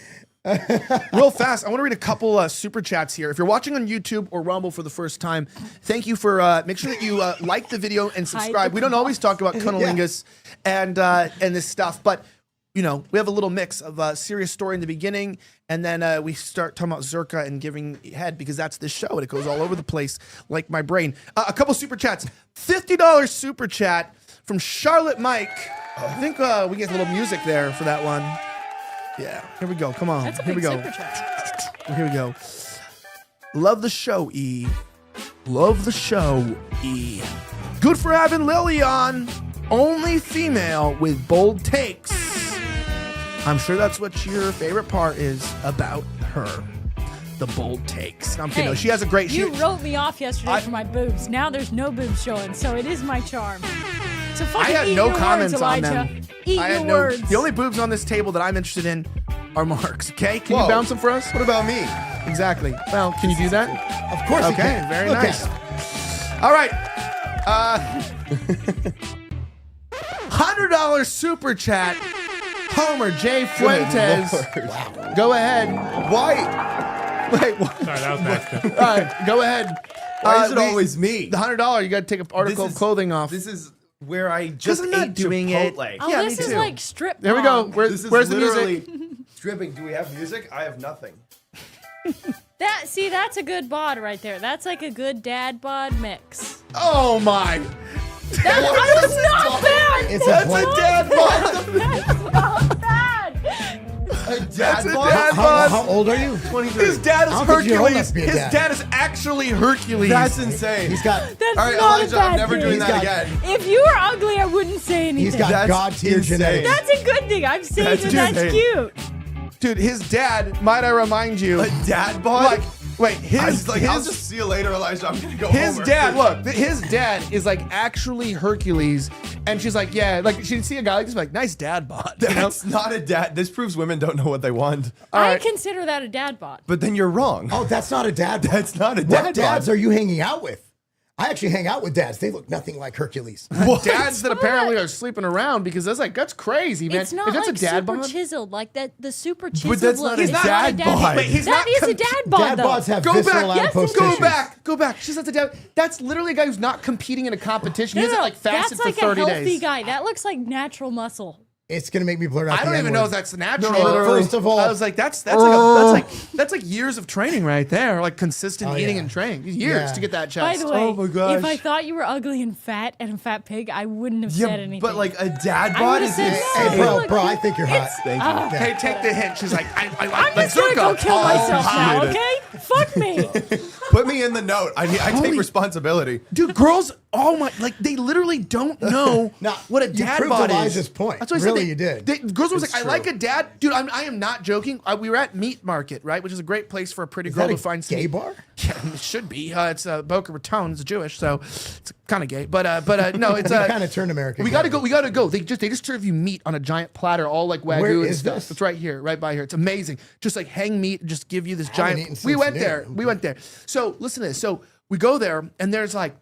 [SPEAKER 1] Real fast, I want to read a couple super chats here. If you're watching on YouTube or Rumble for the first time, thank you for make sure that you like the video and subscribe. We don't always talk about cunnilingus and this stuff, but you know, we have a little mix of a serious story in the beginning, and then we start talking about Zerka and giving head, because that's this show and it goes all over the place like my brain. A couple super chats. $50 super chat from Charlotte Mike. I think we get a little music there for that one. Yeah, here we go. Come on.
[SPEAKER 5] That's a
[SPEAKER 1] Here we
[SPEAKER 5] big
[SPEAKER 1] go.
[SPEAKER 5] super chat.
[SPEAKER 1] Here we go. Love the show, E. Love the show, E. Good for having Lily on. Only female with bold takes. I'm sure that's what your favorite part is about her. The bold takes. No, I'm kidding. No, she has a great...
[SPEAKER 5] You wrote me off yesterday for my boobs. Now there's no boobs showing, so it is my charm. So
[SPEAKER 1] I
[SPEAKER 5] fucking
[SPEAKER 1] had
[SPEAKER 5] eat
[SPEAKER 1] no
[SPEAKER 5] your
[SPEAKER 1] comments
[SPEAKER 5] words,
[SPEAKER 1] on
[SPEAKER 5] Elijah.
[SPEAKER 1] them.
[SPEAKER 5] Eat
[SPEAKER 1] I
[SPEAKER 5] your
[SPEAKER 1] had
[SPEAKER 5] words.
[SPEAKER 1] The only boobs on this table that I'm interested in are Mark's, okay? Can you
[SPEAKER 3] Whoa.
[SPEAKER 1] bounce them for us?
[SPEAKER 3] What about me?
[SPEAKER 1] Exactly. Well, can you do that?
[SPEAKER 4] Of course you
[SPEAKER 1] Okay,
[SPEAKER 4] can.
[SPEAKER 1] very
[SPEAKER 4] Look
[SPEAKER 1] nice.
[SPEAKER 4] at him.
[SPEAKER 1] All right. $100 super chat. Homer J. Fuentes.
[SPEAKER 3] Lord.
[SPEAKER 1] Go ahead.
[SPEAKER 3] Why?
[SPEAKER 1] Wait, what?
[SPEAKER 2] Sorry, that was accident.
[SPEAKER 1] All right, go ahead.
[SPEAKER 3] Why is it always me?
[SPEAKER 1] The $100, you got to take an article of clothing off.
[SPEAKER 3] This is where I just
[SPEAKER 1] I'm not
[SPEAKER 3] ate
[SPEAKER 1] doing it.
[SPEAKER 3] Chipotle.
[SPEAKER 5] Oh,
[SPEAKER 1] Yeah,
[SPEAKER 5] this
[SPEAKER 1] me
[SPEAKER 5] is
[SPEAKER 1] too.
[SPEAKER 5] like strip
[SPEAKER 1] There we go.
[SPEAKER 5] pong.
[SPEAKER 3] This is
[SPEAKER 1] Where's the
[SPEAKER 3] literally
[SPEAKER 1] music?
[SPEAKER 3] stripping. Do we have music? I have nothing.
[SPEAKER 5] That's a good bod right there. That's like a good dad bod mix.
[SPEAKER 1] Oh my.
[SPEAKER 5] That's not bad.
[SPEAKER 4] It's
[SPEAKER 1] That's
[SPEAKER 4] a
[SPEAKER 1] a
[SPEAKER 4] boy.
[SPEAKER 1] dad bod.
[SPEAKER 5] That's not bad.
[SPEAKER 3] A
[SPEAKER 1] That's
[SPEAKER 3] dad
[SPEAKER 1] a
[SPEAKER 3] bod?
[SPEAKER 1] dad
[SPEAKER 4] How,
[SPEAKER 1] bod.
[SPEAKER 4] how old are you?
[SPEAKER 3] 23.
[SPEAKER 1] His dad is
[SPEAKER 4] I don't think you're old enough
[SPEAKER 1] Hercules.
[SPEAKER 4] to be a
[SPEAKER 1] His
[SPEAKER 4] dad.
[SPEAKER 1] dad is actually Hercules.
[SPEAKER 3] That's insane.
[SPEAKER 4] He's got
[SPEAKER 5] That's
[SPEAKER 3] All right,
[SPEAKER 5] not
[SPEAKER 3] Elijah,
[SPEAKER 5] a bad
[SPEAKER 3] I'm never
[SPEAKER 5] thing.
[SPEAKER 3] doing
[SPEAKER 4] He's
[SPEAKER 3] that
[SPEAKER 4] got-
[SPEAKER 3] again.
[SPEAKER 5] If you were ugly, I wouldn't say anything.
[SPEAKER 4] he's got
[SPEAKER 3] That's
[SPEAKER 4] God tier
[SPEAKER 3] insane.
[SPEAKER 4] genetics.
[SPEAKER 5] That's a good thing. I'm saying
[SPEAKER 3] That's
[SPEAKER 5] that's
[SPEAKER 3] insane.
[SPEAKER 5] cute.
[SPEAKER 1] Dude, his dad, might I remind you,
[SPEAKER 3] A dad bod?
[SPEAKER 1] like, wait,
[SPEAKER 3] I was like, I'll
[SPEAKER 1] his,
[SPEAKER 3] just see you later, Elijah. I'm gonna go
[SPEAKER 1] his
[SPEAKER 3] home.
[SPEAKER 1] dad, look, his dad is like actually Hercules, and she's like, yeah, like she'd see a guy like this, like, nice dad bod. You know?
[SPEAKER 3] That's not a dad. This proves women don't know what they want.
[SPEAKER 5] I
[SPEAKER 1] right.
[SPEAKER 5] consider that a dad bod.
[SPEAKER 3] But then you're wrong.
[SPEAKER 4] Oh, that's not a dad.
[SPEAKER 3] That's not a
[SPEAKER 4] What
[SPEAKER 3] dad
[SPEAKER 4] dads
[SPEAKER 3] bod.
[SPEAKER 4] are you hanging out with? I actually hang out with dads. They look nothing like Hercules.
[SPEAKER 1] Dads that apparently are sleeping around, because that's crazy, man.
[SPEAKER 5] It's not
[SPEAKER 1] if that's
[SPEAKER 5] like
[SPEAKER 1] a dad
[SPEAKER 5] super
[SPEAKER 1] bod,
[SPEAKER 5] chiseled, like that. The super chiseled
[SPEAKER 3] that's
[SPEAKER 5] look
[SPEAKER 3] not a
[SPEAKER 5] is
[SPEAKER 3] dad bod.
[SPEAKER 1] Wait, he's
[SPEAKER 5] That
[SPEAKER 1] not
[SPEAKER 5] is a dad bod,
[SPEAKER 4] Dad
[SPEAKER 5] though.
[SPEAKER 4] bods have
[SPEAKER 1] Go
[SPEAKER 4] visceral
[SPEAKER 1] back.
[SPEAKER 5] Yes,
[SPEAKER 4] adipose
[SPEAKER 1] Go
[SPEAKER 4] tissues.
[SPEAKER 1] back, go back. She's not the dad. That's literally a guy who's not competing in a competition.
[SPEAKER 5] No,
[SPEAKER 1] He hasn't
[SPEAKER 5] no,
[SPEAKER 1] like fasted
[SPEAKER 5] that's like
[SPEAKER 1] for 30
[SPEAKER 5] a healthy
[SPEAKER 1] days.
[SPEAKER 5] guy. That looks like natural muscle.
[SPEAKER 4] It's gonna make me blurt out.
[SPEAKER 1] I don't
[SPEAKER 4] the
[SPEAKER 1] even know
[SPEAKER 4] N-word.
[SPEAKER 1] if that's natural.
[SPEAKER 4] First of all,
[SPEAKER 1] I was like, that's like years of training right there, like consistent
[SPEAKER 4] Oh,
[SPEAKER 1] eating
[SPEAKER 4] yeah.
[SPEAKER 1] and training. Years
[SPEAKER 4] Yeah.
[SPEAKER 1] to get that
[SPEAKER 5] By
[SPEAKER 1] chest.
[SPEAKER 5] the way,
[SPEAKER 3] Oh my gosh.
[SPEAKER 5] if I thought you were ugly and fat and a fat pig, I wouldn't have said anything.
[SPEAKER 3] but like a dad
[SPEAKER 5] I
[SPEAKER 3] bod
[SPEAKER 5] would've
[SPEAKER 3] is
[SPEAKER 5] said
[SPEAKER 3] insane.
[SPEAKER 5] no.
[SPEAKER 4] Hey,
[SPEAKER 5] Look,
[SPEAKER 4] bro, I think you're hot.
[SPEAKER 5] it's-
[SPEAKER 3] Thank you.
[SPEAKER 1] Hey, take the hint. She's like, I
[SPEAKER 5] I'm
[SPEAKER 1] like
[SPEAKER 5] just gonna go
[SPEAKER 1] Zerka.
[SPEAKER 5] kill myself now,
[SPEAKER 3] appreciate
[SPEAKER 5] okay? Fuck me.
[SPEAKER 3] Put me in the note. I take responsibility.
[SPEAKER 1] Dude, girls, oh my, like they literally don't know
[SPEAKER 4] Now,
[SPEAKER 1] what a
[SPEAKER 4] you
[SPEAKER 1] dad
[SPEAKER 4] proved
[SPEAKER 1] bod is.
[SPEAKER 4] Elijah's point.
[SPEAKER 1] That's what I
[SPEAKER 4] Really,
[SPEAKER 1] said.
[SPEAKER 4] you did.
[SPEAKER 1] Girls was
[SPEAKER 3] It's
[SPEAKER 1] like, I
[SPEAKER 3] true.
[SPEAKER 1] like a dad. Dude, I am not joking. We were at Meat Market, right? Which is a great place for a pretty
[SPEAKER 4] Is
[SPEAKER 1] girl
[SPEAKER 4] that
[SPEAKER 1] to
[SPEAKER 4] a
[SPEAKER 1] find some
[SPEAKER 4] gay bar?
[SPEAKER 1] Yeah, it should be. It's Boca Raton. It's Jewish, so it's kind of gay. But no, it's
[SPEAKER 4] We kind of turned American.
[SPEAKER 1] We gotta go. We gotta go. They just serve you meat on a giant platter, all like wagyu
[SPEAKER 4] Where
[SPEAKER 1] and
[SPEAKER 4] is
[SPEAKER 1] stuff.
[SPEAKER 4] this?
[SPEAKER 1] It's right here, right by here. It's amazing. Just like hang meat, and just give you this
[SPEAKER 4] haven't eaten
[SPEAKER 1] giant.
[SPEAKER 4] since
[SPEAKER 1] We went
[SPEAKER 4] noon.
[SPEAKER 1] there. We went there. So listen to this. So we go there, and there's like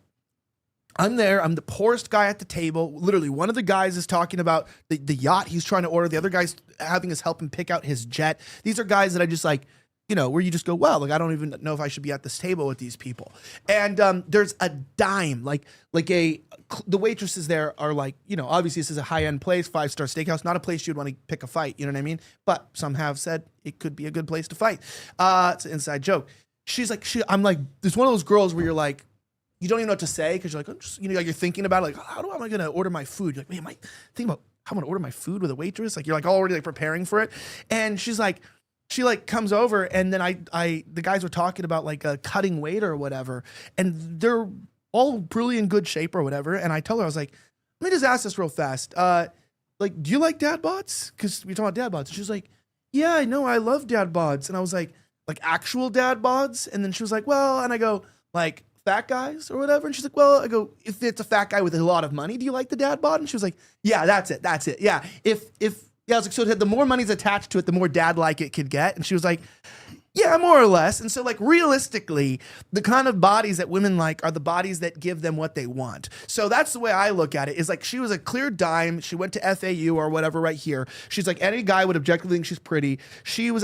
[SPEAKER 1] I'm there. I'm the poorest guy at the table. Literally, one of the guys is talking about the yacht he's trying to order. The other guy's having us help him pick out his jet. These are guys that I just like, you know, where you just go, well, like I don't even know if I should be at this table with these people. And there's a dime, the waitresses there are like, you know, obviously this is a high-end place, 5-star steakhouse, not a place you'd want to pick a fight. You know what I mean? But some have said it could be a good place to fight. It's an inside joke. She's like, I'm like, there's one of those girls where you're like, you don't even know what to say because you're like, I'm just, you know, like you're thinking about it, like, how am I going to order my food? You're like, man, am I thinking about how I'm going to order my food with a waitress? Like, you're like already like preparing for it. And she's like, she like comes over and then the guys were talking about like a cutting weight or whatever. And they're all really in good shape or whatever. And I tell her, I was like, let me just ask this real fast. Like, do you like dad bods? Because we talking about dad bods. And she was like, yeah, I know. I love dad bods. And I was like actual dad bods? And then she was like, well, and I go, like, fat guys or whatever. And she's like, well, I go, if it's a fat guy with a lot of money, do you like the dad bod? And she was like, yeah, that's it. Yeah. Yeah, I was like, so the more money's attached to it, the more dad-like it could get. And she was like, yeah, more or less. And so like realistically, the kind of bodies that women like are the bodies that give them what they want. So that's the way I look at it, is like she was a clear dime. She went to FAU or whatever right here. She's like, any guy would objectively think she's pretty. She was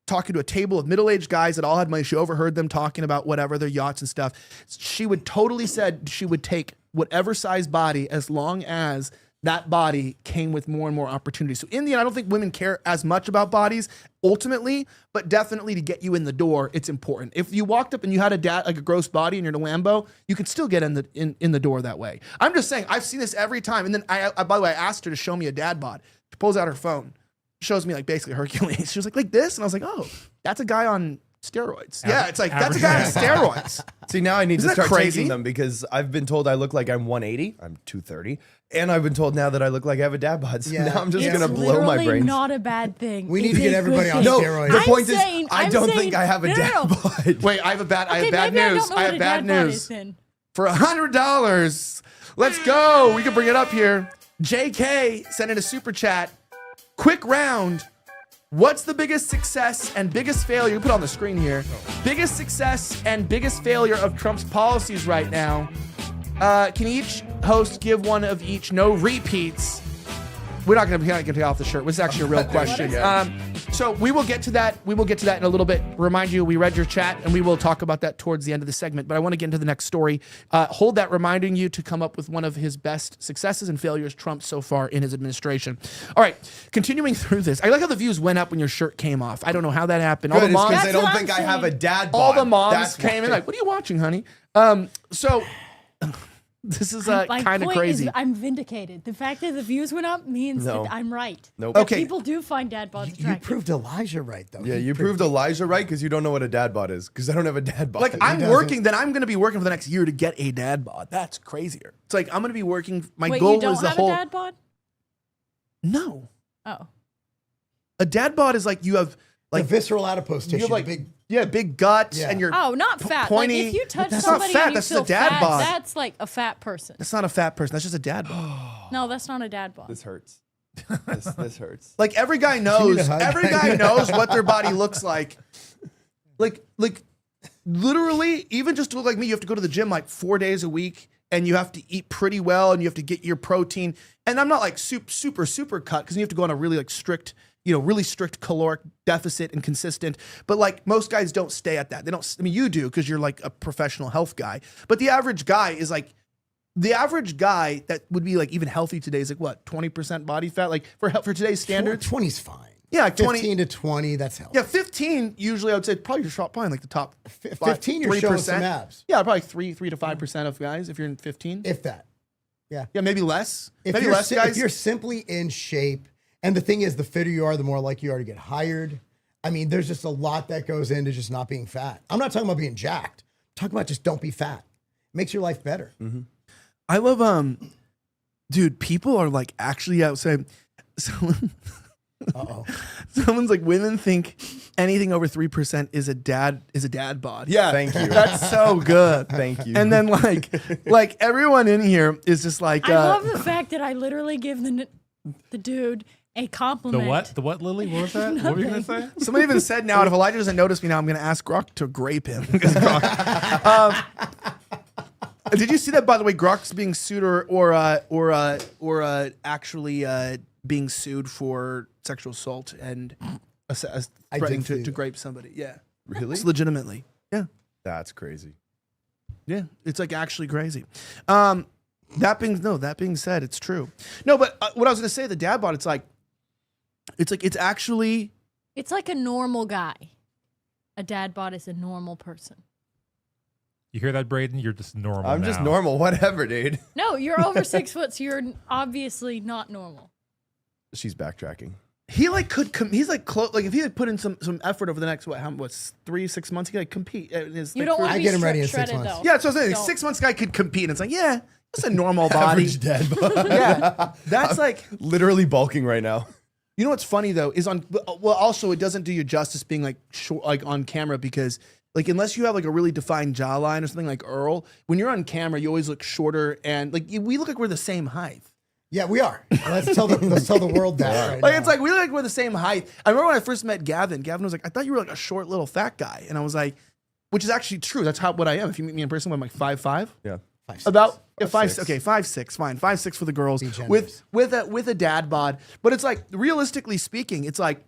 [SPEAKER 1] talking to a table of middle-aged guys that all had money. She overheard them talking about whatever, their yachts and stuff. She would totally said she would take whatever size body as long as that body came with more and more opportunities. So in the end, I don't think women care as much about bodies ultimately, but definitely to get you in the door, it's important. If you walked up and you had a gross body and you're in a Lambo, you could still get in the door that way. I'm just saying, I've seen this every time. And then I by the way, I asked her to show me a dad bod. She pulls out her phone, shows me like basically Hercules. She was like this. And I was like, oh, that's a guy on steroids. Yeah, it's like, that's a guy on steroids.
[SPEAKER 3] See, now I need
[SPEAKER 1] Isn't
[SPEAKER 3] to
[SPEAKER 1] that
[SPEAKER 3] start
[SPEAKER 1] crazy?
[SPEAKER 3] taking them because I've been told I look like I'm 180. I'm 230. And I've been told now that I look like I have a dad bod. So
[SPEAKER 4] Yeah.
[SPEAKER 3] now I'm just
[SPEAKER 5] It's
[SPEAKER 3] going to blow my
[SPEAKER 5] literally
[SPEAKER 3] brains.
[SPEAKER 5] not a bad thing.
[SPEAKER 4] We need
[SPEAKER 5] It's
[SPEAKER 4] to get
[SPEAKER 5] a
[SPEAKER 4] everybody
[SPEAKER 5] good
[SPEAKER 4] on
[SPEAKER 5] thing.
[SPEAKER 3] No,
[SPEAKER 4] steroids.
[SPEAKER 3] the
[SPEAKER 5] I'm
[SPEAKER 3] point
[SPEAKER 5] saying-
[SPEAKER 3] is, I
[SPEAKER 5] I'm
[SPEAKER 3] don't
[SPEAKER 5] saying-
[SPEAKER 3] think I have a
[SPEAKER 5] no,
[SPEAKER 3] dad
[SPEAKER 5] no.
[SPEAKER 3] bod.
[SPEAKER 1] Wait, I have bad
[SPEAKER 5] Okay,
[SPEAKER 1] bad
[SPEAKER 5] maybe
[SPEAKER 1] news.
[SPEAKER 5] I don't know
[SPEAKER 1] I
[SPEAKER 5] what
[SPEAKER 1] have
[SPEAKER 5] a
[SPEAKER 1] bad
[SPEAKER 5] dad bod
[SPEAKER 1] news.
[SPEAKER 5] is then.
[SPEAKER 1] For $100, let's go. We can bring it up here. JK sent in a super chat. Quick round. What's the biggest success and biggest failure? You put it on the screen here. Biggest success and biggest failure of Trump's policies right now. Can each host give one of each? No repeats. We're not going to get off the shirt. It's actually a real question. So we will get to that. We will get to that in a little bit. Remind you, we read your chat, and we will talk about that towards the end of the segment. But I want to get into the next story. Hold that, reminding you to come up with one of his best successes and failures Trump so far in his administration. All right, continuing through this. I like how the views went up when your shirt came off. I don't know how that happened. All
[SPEAKER 3] Good,
[SPEAKER 1] the
[SPEAKER 3] it's 'cause
[SPEAKER 1] moms,
[SPEAKER 3] they don't
[SPEAKER 5] That's
[SPEAKER 3] think
[SPEAKER 5] what
[SPEAKER 3] I
[SPEAKER 5] I'm
[SPEAKER 3] have a
[SPEAKER 5] saying.
[SPEAKER 3] dad bod.
[SPEAKER 1] all the moms
[SPEAKER 3] That's
[SPEAKER 1] came in
[SPEAKER 3] why.
[SPEAKER 1] like, "What are you watching, honey?" So this is
[SPEAKER 5] My
[SPEAKER 1] kind of
[SPEAKER 5] point
[SPEAKER 1] crazy.
[SPEAKER 5] is I'm vindicated. The fact that the views went up means
[SPEAKER 3] No.
[SPEAKER 5] that I'm right.
[SPEAKER 3] Nope.
[SPEAKER 5] That
[SPEAKER 1] Okay.
[SPEAKER 5] People do find dad bods
[SPEAKER 4] You
[SPEAKER 5] attractive.
[SPEAKER 4] proved Elijah right, though.
[SPEAKER 3] Yeah,
[SPEAKER 4] He
[SPEAKER 3] you proved Elijah right because you don't know what a dad bod is because I don't have a dad bod.
[SPEAKER 1] Like I'm
[SPEAKER 4] doesn't.
[SPEAKER 1] working, then I'm going to be working for the next year to get a dad bod. That's crazier. It's like I'm going to be working. My
[SPEAKER 5] Wait,
[SPEAKER 1] goal
[SPEAKER 5] you don't
[SPEAKER 1] is the
[SPEAKER 5] have
[SPEAKER 1] whole.
[SPEAKER 5] a dad bod?
[SPEAKER 1] No,
[SPEAKER 5] Oh.
[SPEAKER 1] a dad bod is like you have
[SPEAKER 4] the
[SPEAKER 1] like
[SPEAKER 4] visceral adipose tissue.
[SPEAKER 1] you have like
[SPEAKER 4] the big,
[SPEAKER 1] big guts
[SPEAKER 4] Yeah.
[SPEAKER 1] and you're.
[SPEAKER 5] Oh, not fat.
[SPEAKER 1] pointy-
[SPEAKER 5] Like if you touch
[SPEAKER 1] That's not
[SPEAKER 5] somebody
[SPEAKER 1] fat,
[SPEAKER 5] and you
[SPEAKER 1] that's the
[SPEAKER 5] feel
[SPEAKER 1] dad
[SPEAKER 5] fat,
[SPEAKER 1] bod.
[SPEAKER 5] that's like a fat person.
[SPEAKER 1] That's not a fat person. That's just a dad bod.
[SPEAKER 5] No, that's not a dad bod.
[SPEAKER 3] this hurts. This hurts.
[SPEAKER 1] Like every guy
[SPEAKER 4] need
[SPEAKER 1] knows.
[SPEAKER 4] a hug?
[SPEAKER 1] Every guy knows what their body looks like. Like literally, even just to look like me, you have to go to the gym like 4 days a week, and you have to eat pretty well, and you have to get your protein. And I'm not like super cut because you have to go on a really like strict, really strict caloric deficit and consistent. But like most guys don't stay at that. They don't. I mean, you do because you're like a professional health guy. But the average guy is like. The average guy that would be like even healthy today is like what, 20% body fat? Like for today's standards?
[SPEAKER 4] 20's fine.
[SPEAKER 1] Yeah, like 20.
[SPEAKER 4] 15 to 20, that's healthy.
[SPEAKER 1] Yeah, 15 usually I would say probably like the top
[SPEAKER 4] 15, you're showing some abs.
[SPEAKER 1] Yeah, probably 3 to 5% of guys if you're in 15.
[SPEAKER 4] If that. Yeah.
[SPEAKER 1] Yeah, maybe less.
[SPEAKER 4] If
[SPEAKER 1] Maybe
[SPEAKER 4] you're
[SPEAKER 1] less
[SPEAKER 4] si-
[SPEAKER 1] guys.
[SPEAKER 4] If you're simply in shape, and the thing is, the fitter you are, the more likely you are to get hired. I mean, there's just a lot that goes into just not being fat. I'm not talking about being jacked. I'm talking about just don't be fat. Makes your life better.
[SPEAKER 1] Mm-hmm. I love dude, people are like actually outside. Someone's like, women think anything over 3% is a dad bod. Yeah,
[SPEAKER 3] Thank you.
[SPEAKER 1] That's so good.
[SPEAKER 3] Thank you.
[SPEAKER 1] And then like everyone in here is just like
[SPEAKER 5] I love the fact that I literally give the dude a
[SPEAKER 2] The
[SPEAKER 5] compliment.
[SPEAKER 2] what? The what, Lily? What was that? What were you going to say?
[SPEAKER 1] Somebody even said now, if Elijah doesn't notice me now, I'm going to ask Grok to grape him. Did you see that, by the way? Grok's being sued or actually being sued for sexual assault and threatening to grape somebody. Yeah,
[SPEAKER 3] Really?
[SPEAKER 1] it's legitimately. Yeah,
[SPEAKER 3] That's crazy.
[SPEAKER 1] yeah, it's like actually crazy. That being said, it's true. No, but what I was gonna say, the dad bod, it's actually.
[SPEAKER 5] It's like a normal guy. A dad bod is a normal person.
[SPEAKER 2] You hear that, Braden? You're just normal.
[SPEAKER 3] I'm just
[SPEAKER 2] now.
[SPEAKER 3] normal. Whatever, dude.
[SPEAKER 5] No, you're over 6 foot, so you're obviously not normal.
[SPEAKER 3] She's backtracking.
[SPEAKER 1] He like he's like close. Like if he had put in some effort over the next 3-6 months, he could compete.
[SPEAKER 5] You don't want to
[SPEAKER 4] I
[SPEAKER 5] be
[SPEAKER 4] get him ready in 6
[SPEAKER 5] shredded,
[SPEAKER 4] months.
[SPEAKER 5] though.
[SPEAKER 1] Yeah, so I was saying
[SPEAKER 5] Don't.
[SPEAKER 1] 6 months guy could compete, and it's like, yeah, that's a normal body.
[SPEAKER 3] Average dad bod.
[SPEAKER 1] Yeah, that's like,
[SPEAKER 3] Literally bulking right now.
[SPEAKER 1] you know what's funny though is also it doesn't do you justice being like short, like on camera, because like unless you have like a really defined jawline or something like Earl, when you're on camera you always look shorter, and like we look like we're the same height.
[SPEAKER 4] Yeah, we are. Let's tell the world that. Right
[SPEAKER 1] Like
[SPEAKER 4] now.
[SPEAKER 1] it's like we look like we're the same height. I remember when I first met Gavin. Gavin was like, "I thought you were like a short little fat guy," and I was like, which is actually true. That's what I am. If you meet me in person, I'm like 5'5".
[SPEAKER 3] Yeah.
[SPEAKER 4] 5'6".
[SPEAKER 1] About
[SPEAKER 3] 5'6".
[SPEAKER 1] Okay, 5'6", fine, 5'6" for the girls
[SPEAKER 4] Be generous.
[SPEAKER 1] with a dad bod. But it's like, realistically speaking, it's like,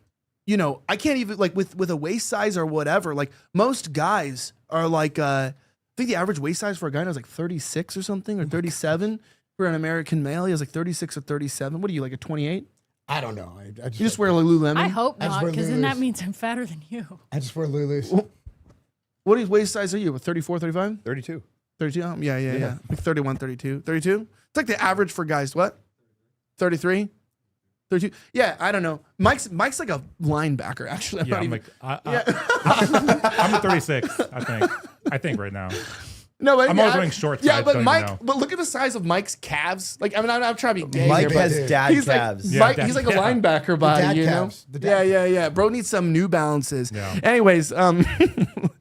[SPEAKER 1] you know, I can't even like with a waist size or whatever. Like most guys are like, I think the average waist size for a guy now is like 36 or something, or 37 for an American male. He has like 36 or 37. What are you, like a 28?
[SPEAKER 4] I don't know. I
[SPEAKER 1] You just wear Lululemon.
[SPEAKER 5] I hope
[SPEAKER 4] I just
[SPEAKER 5] not,
[SPEAKER 4] wear
[SPEAKER 5] because then that
[SPEAKER 4] Lulus.
[SPEAKER 5] means I'm fatter than you.
[SPEAKER 4] I just wear Lulus.
[SPEAKER 1] What waist size are you? 34, 35?
[SPEAKER 3] 32.
[SPEAKER 1] 32? Yeah. Like 31, 32. 32? It's like the average for guys. What? 33? 32? Yeah, I don't know. Mike's like a linebacker, actually. I'm
[SPEAKER 2] Yeah,
[SPEAKER 1] not
[SPEAKER 2] I'm
[SPEAKER 1] even-
[SPEAKER 2] like, I'm a 36. I think right now.
[SPEAKER 1] No, but
[SPEAKER 2] I'm always wearing short
[SPEAKER 1] Yeah,
[SPEAKER 2] sides,
[SPEAKER 1] but
[SPEAKER 2] don't even
[SPEAKER 1] Mike,
[SPEAKER 2] know.
[SPEAKER 1] but look at the size of Mike's calves. Like, I mean, I'm trying to be gay
[SPEAKER 3] Mike
[SPEAKER 1] here, but
[SPEAKER 3] has dad
[SPEAKER 1] he's
[SPEAKER 3] calves.
[SPEAKER 1] like,
[SPEAKER 2] Yeah,
[SPEAKER 1] Mike,
[SPEAKER 2] dad-
[SPEAKER 1] he's like a
[SPEAKER 2] yeah.
[SPEAKER 1] linebacker body,
[SPEAKER 4] dad
[SPEAKER 1] you know?
[SPEAKER 4] calves. The dad
[SPEAKER 1] Yeah. Bro needs some New Balances.
[SPEAKER 2] Yeah.
[SPEAKER 1] Anyways,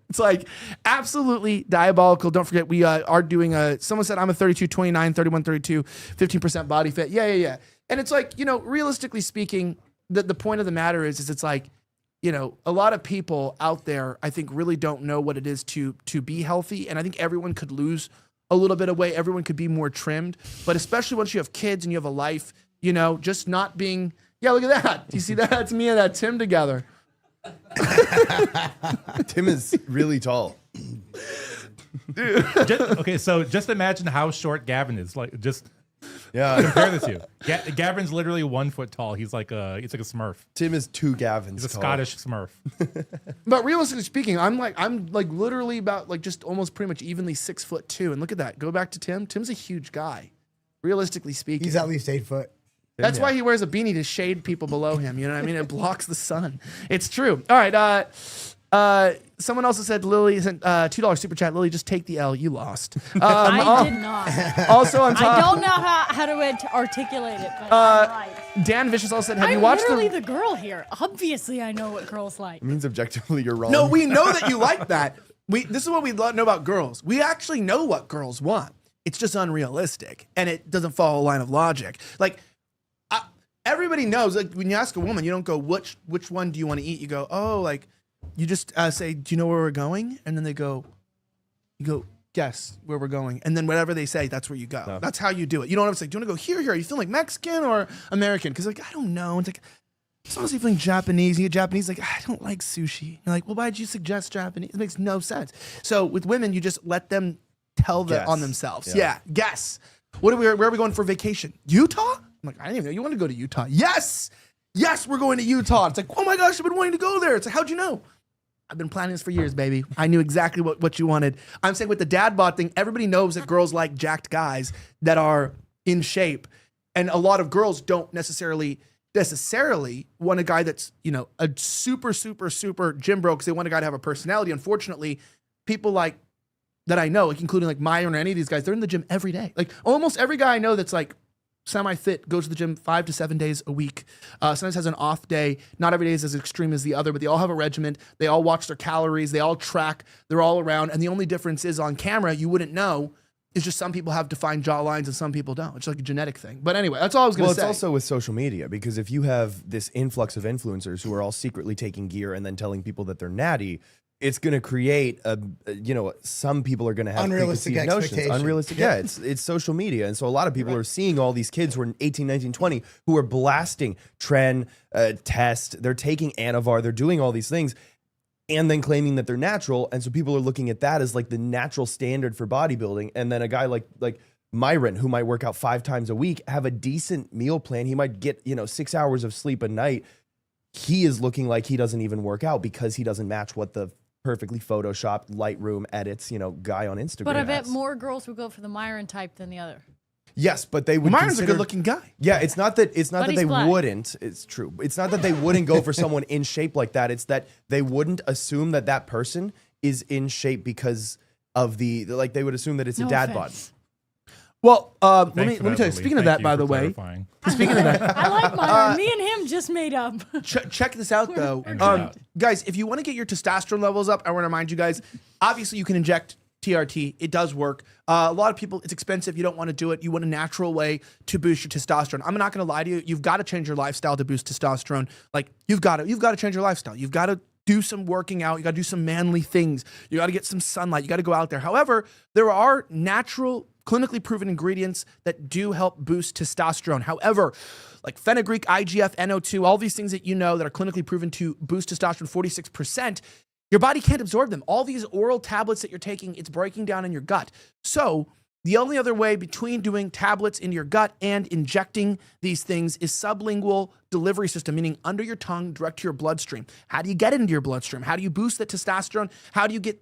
[SPEAKER 1] it's like absolutely diabolical. Don't forget, we are doing someone said I'm a 32, 29, 31, 32, 15% body fit. Yeah. And it's like, you know, realistically speaking, the point of the matter is it's like, you know, a lot of people out there, I think, really don't know what it is to be healthy. And I think everyone could lose a little bit of weight. Everyone could be more trimmed. But especially once you have kids and you have a life, you know, just not being, yeah, look at that. Do you see that? That's me and that Tim together.
[SPEAKER 3] Tim is really tall.
[SPEAKER 2] Okay, so just imagine how short Gavin is. Like, just
[SPEAKER 3] Yeah.
[SPEAKER 2] compare the two. Gavin's literally 1 foot tall. He's like a Smurf.
[SPEAKER 3] Tim is 2 Gavins.
[SPEAKER 2] He's a
[SPEAKER 3] tall.
[SPEAKER 2] Scottish Smurf.
[SPEAKER 1] But realistically speaking, I'm like literally about like just almost pretty much evenly 6'2". And look at that. Go back to Tim. Tim's a huge guy. Realistically speaking.
[SPEAKER 4] He's at least 8 foot.
[SPEAKER 1] That's why he wears a beanie to shade people below him. You know what I mean? It blocks the sun. It's true. All right. Someone else said, Lily sent $2 super chat. Lily, just take the L. You lost.
[SPEAKER 5] I did not.
[SPEAKER 1] Also on top,
[SPEAKER 5] I don't know how to articulate it, but I'm right.
[SPEAKER 1] Dan Vicious also said, have you
[SPEAKER 5] I'm
[SPEAKER 1] watched
[SPEAKER 5] literally the girl here. Obviously, I know what girls like.
[SPEAKER 3] It means objectively you're wrong.
[SPEAKER 1] No, we know that you like that. This is what we know about girls. We actually know what girls want. It's just unrealistic, and it doesn't follow a line of logic. Like, everybody knows, like, when you ask a woman, you don't go, which one do you want to eat? You go, oh, like, you just say, do you know where we're going? And then you go, guess where we're going. And then whatever they say, that's where you go.
[SPEAKER 3] No.
[SPEAKER 1] That's how you do it. You don't have to say, do you want to go here? Are you feeling like Mexican or American? Because, like, I don't know. It's like, as long as you're feeling Japanese, you get Japanese, like, I don't like sushi. You're like, well, why'd you suggest Japanese? It makes no sense. So with women, you just let them tell
[SPEAKER 3] Guess.
[SPEAKER 1] on themselves.
[SPEAKER 3] Yeah.
[SPEAKER 1] Yeah, guess. Where are we going for vacation? Utah? I'm like, I didn't even know you want to go to Utah. Yes, we're going to Utah. It's like, oh my gosh, I've been wanting to go there. It's like, how'd you know? I've been planning this for years, baby. I knew exactly what you wanted. I'm saying with the dad bod thing, everybody knows that girls like jacked guys that are in shape. And a lot of girls don't necessarily want a guy that's, you know, a super, super, super gym bro, because they want a guy to have a personality. Unfortunately, people like that I know, like including like Myron or any of these guys, they're in the gym every day. Like almost every guy I know that's like semi-fit goes to the gym 5 to 7 days a week. Sometimes has an off day. Not every day is as extreme as the other, but they all have a regimen. They all watch their calories. They all track. They're all around. And the only difference is on camera, you wouldn't know. It's just some people have defined jawlines and some people don't. It's like a genetic thing. But anyway, that's all I was going to
[SPEAKER 3] Well,
[SPEAKER 1] say.
[SPEAKER 3] it's also with social media, because if you have this influx of influencers who are all secretly taking gear and then telling people that they're natty, it's going to create some people are going to have
[SPEAKER 4] Unrealistic
[SPEAKER 3] preconceived notions.
[SPEAKER 4] expectations.
[SPEAKER 3] Unrealistic. Yeah, it's social media. And so a lot of people are seeing all these kids who are 18, 19, 20 who are blasting Tren, Test. They're taking Anavar. They're doing all these things and then claiming that they're natural. And so people are looking at that as like the natural standard for bodybuilding. And then a guy like Myron, who might work out 5 times a week, have a decent meal plan. He might get, 6 hours of sleep a night. He is looking like he doesn't even work out because he doesn't match what the perfectly photoshopped Lightroom edits, guy on Instagram.
[SPEAKER 5] But I bet
[SPEAKER 3] has.
[SPEAKER 5] more girls would go for the Myron type than the other.
[SPEAKER 3] Yes, but they would.
[SPEAKER 1] Myron's a good-looking guy.
[SPEAKER 3] Yeah, it's not that
[SPEAKER 5] But
[SPEAKER 3] they
[SPEAKER 5] he's black.
[SPEAKER 3] wouldn't. It's true. It's not that they wouldn't go for someone in shape like that. It's that they wouldn't assume that that person is in shape because of they would assume that it's a
[SPEAKER 5] No
[SPEAKER 3] dad
[SPEAKER 5] offense.
[SPEAKER 3] bod.
[SPEAKER 1] Well, let
[SPEAKER 2] Thanks
[SPEAKER 1] me
[SPEAKER 2] for
[SPEAKER 1] tell you.
[SPEAKER 2] Lily.
[SPEAKER 1] Speaking of
[SPEAKER 2] Thank
[SPEAKER 1] that,
[SPEAKER 2] you
[SPEAKER 1] by
[SPEAKER 2] for
[SPEAKER 1] the way,
[SPEAKER 2] clarifying.
[SPEAKER 1] speaking of that,
[SPEAKER 5] I like Myron. Me and him just made up.
[SPEAKER 1] check this out though,
[SPEAKER 2] out.
[SPEAKER 1] guys. If you want to get your testosterone levels up, I want to remind you guys. Obviously, you can inject TRT. It does work. A lot of people, it's expensive. You don't want to do it. You want a natural way to boost your testosterone. I'm not going to lie to you. You've got to change your lifestyle to boost testosterone. Like you've got to change your lifestyle. You've got to do some working out. You got to do some manly things. You got to get some sunlight. You got to go out there. However, there are natural, clinically proven ingredients that do help boost testosterone. However, like fenugreek, IGF, NO2, all these things that that are clinically proven to boost testosterone 46%, your body can't absorb them. All these oral tablets that you're taking, it's breaking down in your gut. So the only other way between doing tablets into your gut and injecting these things is sublingual delivery system, meaning under your tongue, direct to your bloodstream. How do you get it into your bloodstream? How do you boost that testosterone? How do you get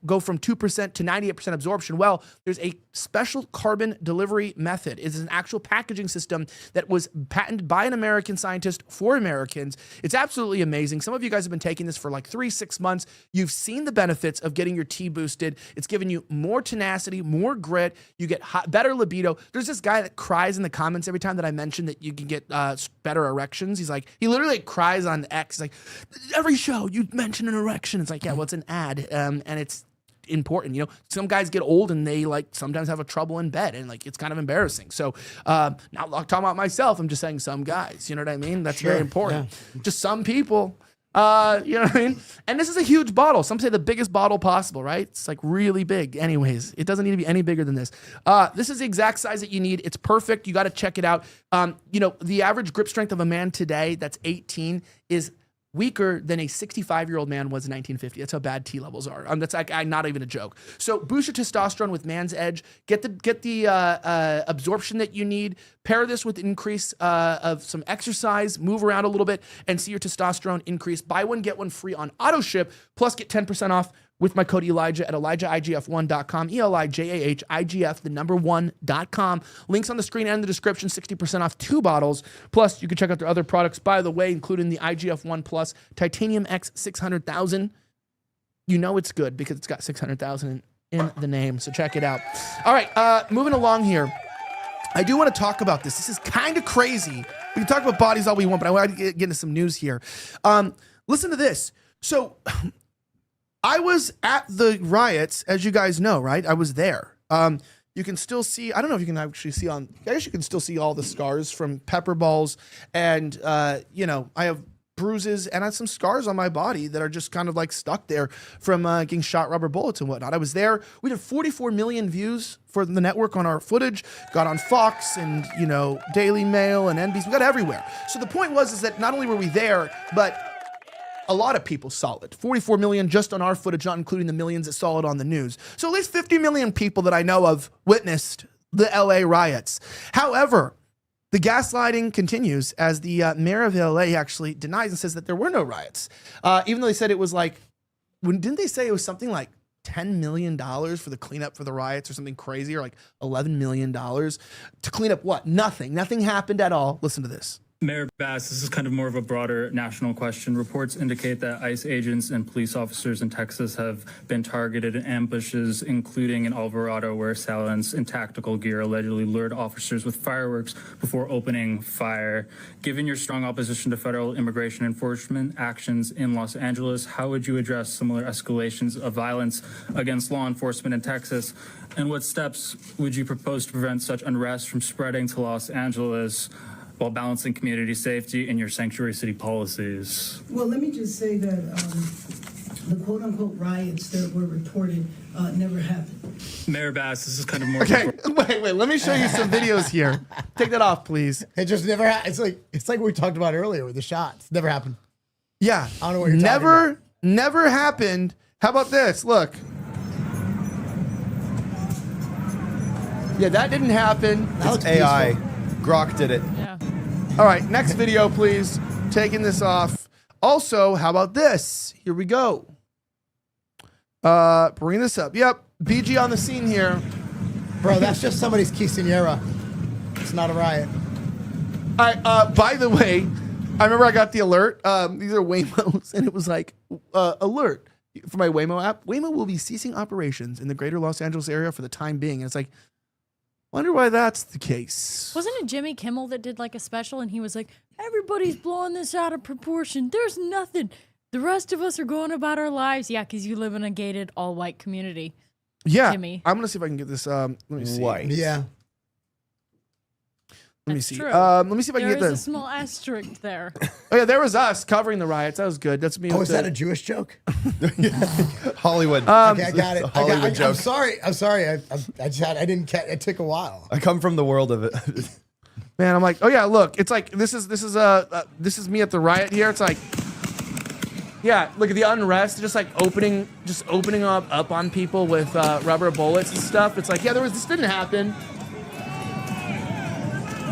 [SPEAKER 1] go from 2% to 98% absorption? Well, there's a special carbon delivery method. It's an actual packaging system that was patented by an American scientist for Americans. It's absolutely amazing. Some of you guys have been taking this for like 3-6 months. You've seen the benefits of getting your T boosted. It's given you more tenacity, more grit. You get better libido. There's this guy that cries in the comments every time that I mention that you can get better erections. He literally cries on X. He's like, every show you mention an erection. It's like, yeah, well, it's an ad. And it's important. Some guys get old and they sometimes have a trouble in bed and it's kind of embarrassing. So not talking about myself, I'm just saying some guys, you know what I mean? That's very important. Yeah. Just some people, you know what I mean? And this is a huge bottle. Some say the biggest bottle possible, right? It's really big. Anyways, it doesn't need to be any bigger than this. This is the exact size that you need. It's perfect. You got to check it out. The average grip strength of a man today that's 18 is weaker than a 65-year-old man was in 1950. That's how bad T levels are. That's not even a joke. So boost your testosterone with Man's Edge. Get the absorption that you need. Pair this with increase of some exercise. Move around a little bit and see your testosterone increase. Buy one, get one free on auto ship. Plus get 10% off with my code Elijah at ElijahIGF1.com, ELIJAHIGF, the number 1.com. Links on the screen and in the description, 60% off 2 bottles. Plus, you can check out their other products, by the way, including the IGF1 Plus Titanium X 600,000. You know it's good because it's got 600,000 in the name, so check it out. All right, moving along here. I do want to talk about this. This is kind of crazy. We can talk about bodies all we want, but I want to get into some news here. Listen to this. So I was at the riots, as you guys know, right? I was there. You can still see, I don't know if you can actually see I guess you can still see all the scars from pepper balls. And, I have bruises and I have some scars on my body that are just kind of stuck there from getting shot rubber bullets and whatnot. I was there. We did 44 million views for the network on our footage, got on Fox and, Daily Mail and NBC. We got everywhere. So the point is that not only were we there, but a lot of people saw it. 44 million just on our footage, not including the millions that saw it on the news. So at least 50 million people that I know of witnessed the LA riots. However, the gaslighting continues as the mayor of LA actually denies and says that there were no riots. Even though they said it was didn't they say it was something like $10 million for the cleanup for the riots or something crazy, or $11 million to clean up what? Nothing. Nothing happened at all. Listen to this.
[SPEAKER 6] Mayor Bass, this is kind of more of a broader national question. Reports indicate that ICE agents and police officers in Texas have been targeted in ambushes, including in Alvarado, where assailants in tactical gear allegedly lured officers with fireworks before opening fire. Given your strong opposition to federal immigration enforcement actions in Los Angeles, how would you address similar escalations of violence against law enforcement in Texas? And what steps would you propose to prevent such unrest from spreading to Los Angeles, while balancing community safety and your sanctuary city policies?
[SPEAKER 7] Well, let me just say that the quote-unquote riots that were reported never happened.
[SPEAKER 6] Mayor Bass, this is kind of more.
[SPEAKER 1] Okay, wait. Let me show you some videos here. Take that off, please.
[SPEAKER 4] It just never. It's like what we talked about earlier with the shots. Never happened.
[SPEAKER 1] Yeah.
[SPEAKER 4] I don't know what you're talking about.
[SPEAKER 1] Never happened. How about this? Look. Yeah, that didn't happen.
[SPEAKER 4] That looks
[SPEAKER 3] AI.
[SPEAKER 4] peaceful.
[SPEAKER 3] Grok did it.
[SPEAKER 5] Yeah.
[SPEAKER 1] All right, next video, please. Taking this off. Also, how about this? Here we go. Bring this up. Yep, BG on the scene here.
[SPEAKER 4] Bro, that's just somebody's quinceañera. It's not a riot.
[SPEAKER 1] By the way, I remember I got the alert. These are Waymos, and it was like, alert for my Waymo app. Waymo will be ceasing operations in the greater Los Angeles area for the time being. And it's like, wonder why that's the case.
[SPEAKER 5] Wasn't it Jimmy Kimmel that did like a special and he was like, everybody's blowing this out of proportion. There's nothing. The rest of us are going about our lives. Yeah, because you live in a gated all-white community.
[SPEAKER 1] Yeah,
[SPEAKER 5] Jimmy.
[SPEAKER 1] I'm gonna see if I can get this. Let me see.
[SPEAKER 3] White.
[SPEAKER 4] Yeah.
[SPEAKER 1] Let me
[SPEAKER 5] That's
[SPEAKER 1] see.
[SPEAKER 5] true.
[SPEAKER 1] Let me see if I can
[SPEAKER 5] There
[SPEAKER 1] get
[SPEAKER 5] is a
[SPEAKER 1] this.
[SPEAKER 5] small asterisk there.
[SPEAKER 1] Oh yeah, there was us covering the riots. That was good. That's me.
[SPEAKER 4] Oh,
[SPEAKER 1] with
[SPEAKER 4] is
[SPEAKER 1] the-
[SPEAKER 4] that a Jewish joke?
[SPEAKER 3] Hollywood.
[SPEAKER 4] Okay, I got it.
[SPEAKER 3] It's a Hollywood
[SPEAKER 4] I'm
[SPEAKER 3] joke.
[SPEAKER 4] sorry. I just had. I didn't catch. It took a while.
[SPEAKER 3] I come from the world of it.
[SPEAKER 1] Man, I'm like, oh yeah, look, it's like this is me at the riot here. It's like, yeah, look at the unrest, just opening up on people with rubber bullets and stuff. It's like, yeah, this didn't happen.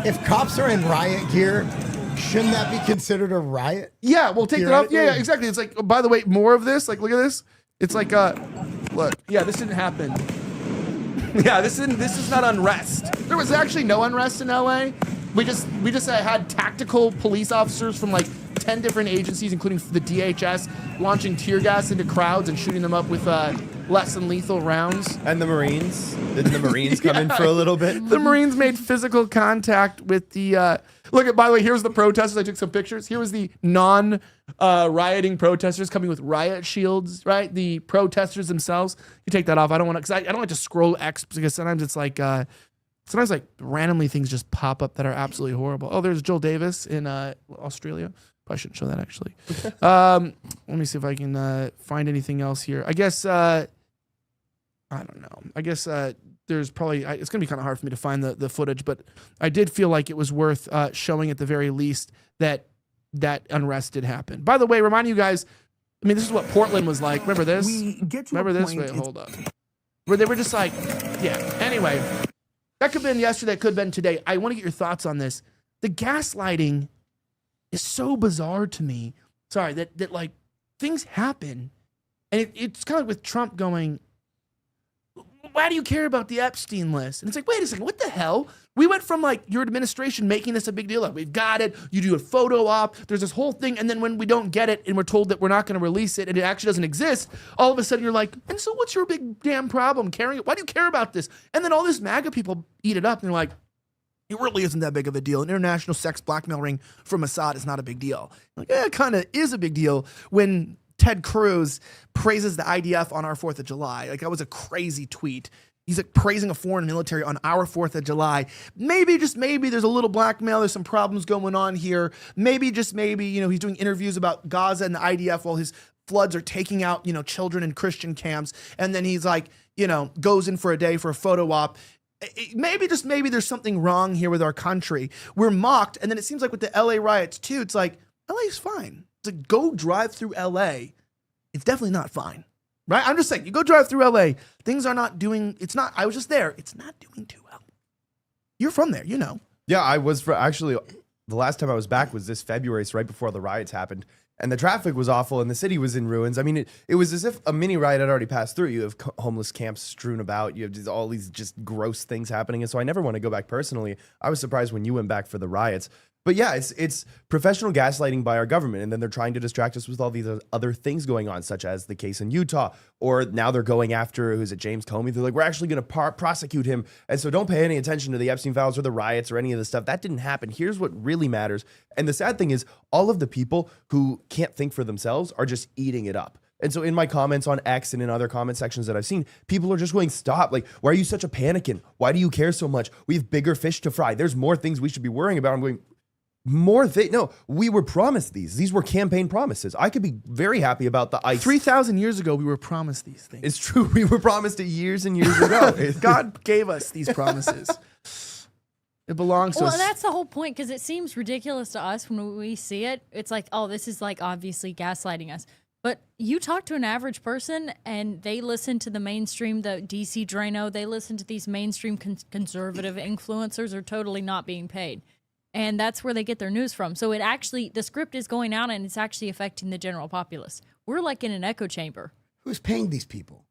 [SPEAKER 4] If cops are in riot gear, shouldn't that be considered a riot?
[SPEAKER 1] Yeah, we'll take that off. Yeah,
[SPEAKER 4] Theoretically.
[SPEAKER 1] exactly. It's like, oh, by the way, more of this. Like, look at this. It's like, look, yeah, this didn't happen. Yeah, this is not unrest. There was actually no unrest in LA. We just had tactical police officers from like 10 different agencies, including the DHS, launching tear gas into crowds and shooting them up with less than lethal rounds.
[SPEAKER 3] And the Marines. Didn't the Marines come in for a little bit?
[SPEAKER 1] The Marines made physical contact with the. Look at. By the way, here's the protesters. I took some pictures. Here was the non-rioting protesters coming with riot shields. Right, the protesters themselves. You take that off. I don't want to, because I don't like to scroll X because sometimes it's like. Sometimes like randomly things just pop up that are absolutely horrible. Oh, there's Joel Davis in Australia. Probably shouldn't show that actually. Let me see if I can find anything else here. I guess I don't know. I guess there's probably it's gonna be kind of hard for me to find the footage, but I did feel like it was worth showing at the very least that unrest did happen. By the way, remind you guys. I mean, this is what Portland was like. Remember this? Remember this? Wait, hold up. Where they were just like, yeah. Anyway. That could have been yesterday, it could have been today. I want to get your thoughts on this. The gaslighting is so bizarre to me. Sorry, that like things happen. And it's kind of like with Trump going, why do you care about the Epstein list? And it's like, wait a second, what the hell? We went from like your administration making this a big deal. Like, we've got it. You do a photo op. There's this whole thing. And then when we don't get it and we're told that we're not going to release it and it actually doesn't exist, all of a sudden you're like, and so what's your big damn problem carrying it? Why do you care about this? And then all this MAGA people eat it up and they're like, it really isn't that big of a deal. An international sex blackmail ring from Assad is not a big deal. Like, yeah, it kind of is a big deal when Ted Cruz praises the IDF on our 4th of July. Like, that was a crazy tweet. He's like praising a foreign military on our 4th of July. Maybe, just maybe, there's a little blackmail. There's some problems going on here. Maybe, just maybe, he's doing interviews about Gaza and the IDF while his floods are taking out, children in Christian camps. And then he's like, goes in for a day for a photo op. Maybe, just maybe, there's something wrong here with our country. We're mocked. And then it seems like with the LA riots too, it's like, LA's fine. It's like, go drive through LA. It's definitely not fine. Right? I'm just saying, you go drive through LA, things are not doing, I was just there, it's not doing too well. You're from there,
[SPEAKER 3] Yeah, I was actually, the last time I was back was this February, so right before the riots happened. And the traffic was awful and the city was in ruins. I mean, it was as if a mini riot had already passed through. You have homeless camps strewn about. You have all these just gross things happening. And so I never want to go back personally. I was surprised when you went back for the riots. But yeah, it's professional gaslighting by our government. And then they're trying to distract us with all these other things going on, such as the case in Utah. Or now they're going after, who's it, James Comey? They're like, we're actually going to prosecute him. And so don't pay any attention to the Epstein files or the riots or any of this stuff. That didn't happen. Here's what really matters. And the sad thing is, all of the people who can't think for themselves are just eating it up. And so in my comments on X and in other comment sections that I've seen, people are just going, stop. Like, why are you such a panicking? Why do you care so much? We have bigger fish to fry. There's more things we should be worrying about. I'm going, more things. No, we were promised these. These were campaign promises. I could be very happy about the ICE.
[SPEAKER 1] 3,000 years ago, we were promised these things.
[SPEAKER 3] It's true. We were promised it years and years ago.
[SPEAKER 1] God gave us these promises. It belongs to
[SPEAKER 5] Well,
[SPEAKER 1] us.
[SPEAKER 5] that's the whole point, because it seems ridiculous to us when we see it. It's like, oh, this is like obviously gaslighting us. But you talk to an average person and they listen to the mainstream, the DC Drano, they listen to these mainstream conservative influencers are totally not being paid. And that's where they get their news from. So it actually, the script is going out and it's actually affecting the general populace. We're like in an echo chamber.
[SPEAKER 4] Who's paying these people?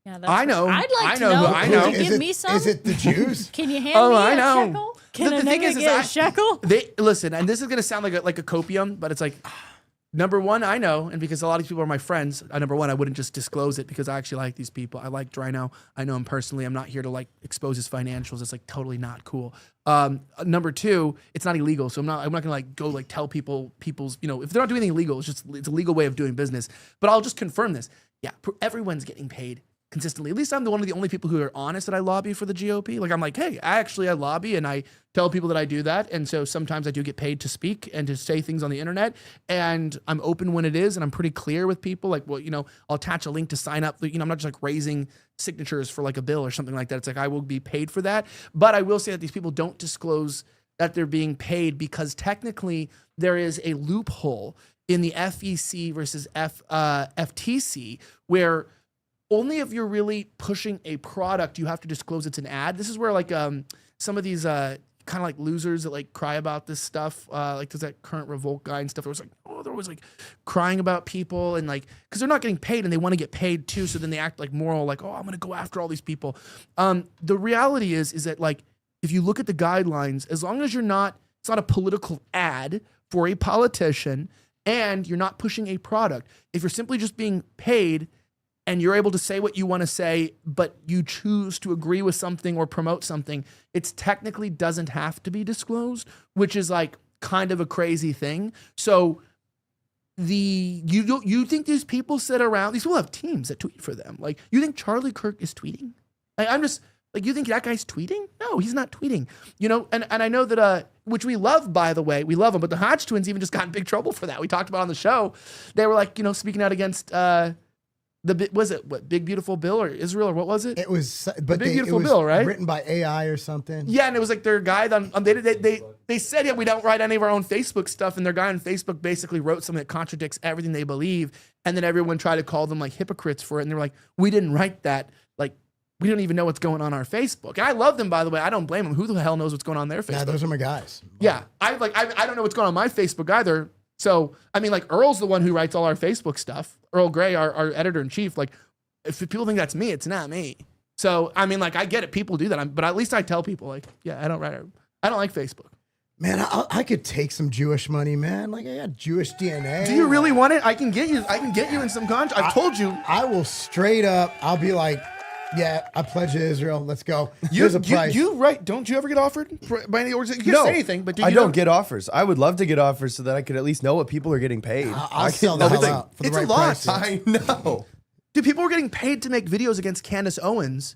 [SPEAKER 5] Yeah,
[SPEAKER 1] I know.
[SPEAKER 5] I'd like
[SPEAKER 1] I
[SPEAKER 5] to
[SPEAKER 1] know
[SPEAKER 5] know.
[SPEAKER 1] who- I
[SPEAKER 5] Can
[SPEAKER 1] know.
[SPEAKER 5] you give me some?
[SPEAKER 4] Is it the Jews?
[SPEAKER 5] Can you hand
[SPEAKER 1] Oh,
[SPEAKER 5] me
[SPEAKER 1] I
[SPEAKER 5] a
[SPEAKER 1] know.
[SPEAKER 5] shekel? Can
[SPEAKER 1] The
[SPEAKER 5] a
[SPEAKER 1] thing
[SPEAKER 5] nigga
[SPEAKER 1] is
[SPEAKER 5] get
[SPEAKER 1] I-
[SPEAKER 5] a shekel?
[SPEAKER 1] They listen, and this is gonna sound like a copium, but it's like, number one, I know, and because a lot of people are my friends, number one, I wouldn't just disclose it because I actually like these people. I like Drano. I know him personally. I'm not here to like expose his financials. It's like totally not cool. Number two, it's not illegal, so I'm not gonna like go like tell people's, you know, if they're not doing anything illegal, it's a legal way of doing business. But I'll just confirm this. Yeah, everyone's getting paid consistently. At least I'm one of the only people who are honest that I lobby for the GOP. Like I'm like, hey, I lobby and I tell people that I do that. And so sometimes I do get paid to speak and to say things on the internet. And I'm open when it is. And I'm pretty clear with people. Like, well, you know, I'll attach a link to sign up. You know, I'm not just like raising signatures for like a bill or something like that. It's like, I will be paid for that. But I will say that these people don't disclose that they're being paid because technically there is a loophole in the FEC versus FTC where only if you're really pushing a product, you have to disclose it's an ad. This is where like some of these kind of like losers that like cry about this stuff, like there's that current revolt guy and stuff. It was like, oh, they're always like crying about people and like, because they're not getting paid and they want to get paid too. So then they act like moral, like, oh, I'm going to go after all these people. The reality is that like, if you look at the guidelines, as long as it's not a political ad for a politician and you're not pushing a product, if you're simply just being paid and you're able to say what you want to say, but you choose to agree with something or promote something, it's technically doesn't have to be disclosed, which is like kind of a crazy thing. So you think these people sit around, these people have teams that tweet for them. Like, you think Charlie Kirk is tweeting? I'm just like, you think that guy's tweeting? No, he's not tweeting. You know, and I know that which we love, by the way, we love them, but the Hodge twins even just got in big trouble for that. We talked about it on the show. They were like, you know, speaking out against Big Beautiful Bill or Israel or what was it?
[SPEAKER 4] It was, but
[SPEAKER 1] Big
[SPEAKER 4] it
[SPEAKER 1] Beautiful
[SPEAKER 4] was
[SPEAKER 1] Bill, right?
[SPEAKER 4] written by AI or something.
[SPEAKER 1] Yeah, and it was like their guy they said, yeah, we don't write any of our own Facebook stuff, and their guy on Facebook basically wrote something that contradicts everything they believe, and then everyone tried to call them like hypocrites for it, and they were like, we didn't write that, like we don't even know what's going on our Facebook. And I love them, by the way. I don't blame them. Who the hell knows what's going on their Facebook?
[SPEAKER 4] Nah, those are my guys.
[SPEAKER 1] Yeah, I don't know what's going on my Facebook either. So I mean, like Earl's the one who writes all our Facebook stuff. Earl Grey, our editor in chief, like. If people think that's me, it's not me. So, I mean, like, I get it. People do that. But at least I tell people, like, yeah, I don't like Facebook.
[SPEAKER 4] Man, I could take some Jewish money, man. Like, I got Jewish DNA.
[SPEAKER 1] Do you really want it? I can get you in some contract. I've told you.
[SPEAKER 4] I will straight up, I'll be like, yeah, I pledge to Israel. Let's go. Here's a price.
[SPEAKER 1] Don't you ever get offered by any organization? You
[SPEAKER 3] No,
[SPEAKER 1] can't say anything, but
[SPEAKER 3] I don't get offers. I would love to get offers so that I could at least know what people are getting paid.
[SPEAKER 4] I'll sell the hell out for the
[SPEAKER 1] It's
[SPEAKER 4] right
[SPEAKER 1] a lot.
[SPEAKER 4] price.
[SPEAKER 3] I know.
[SPEAKER 1] Dude, people were getting paid to make videos against Candace Owens.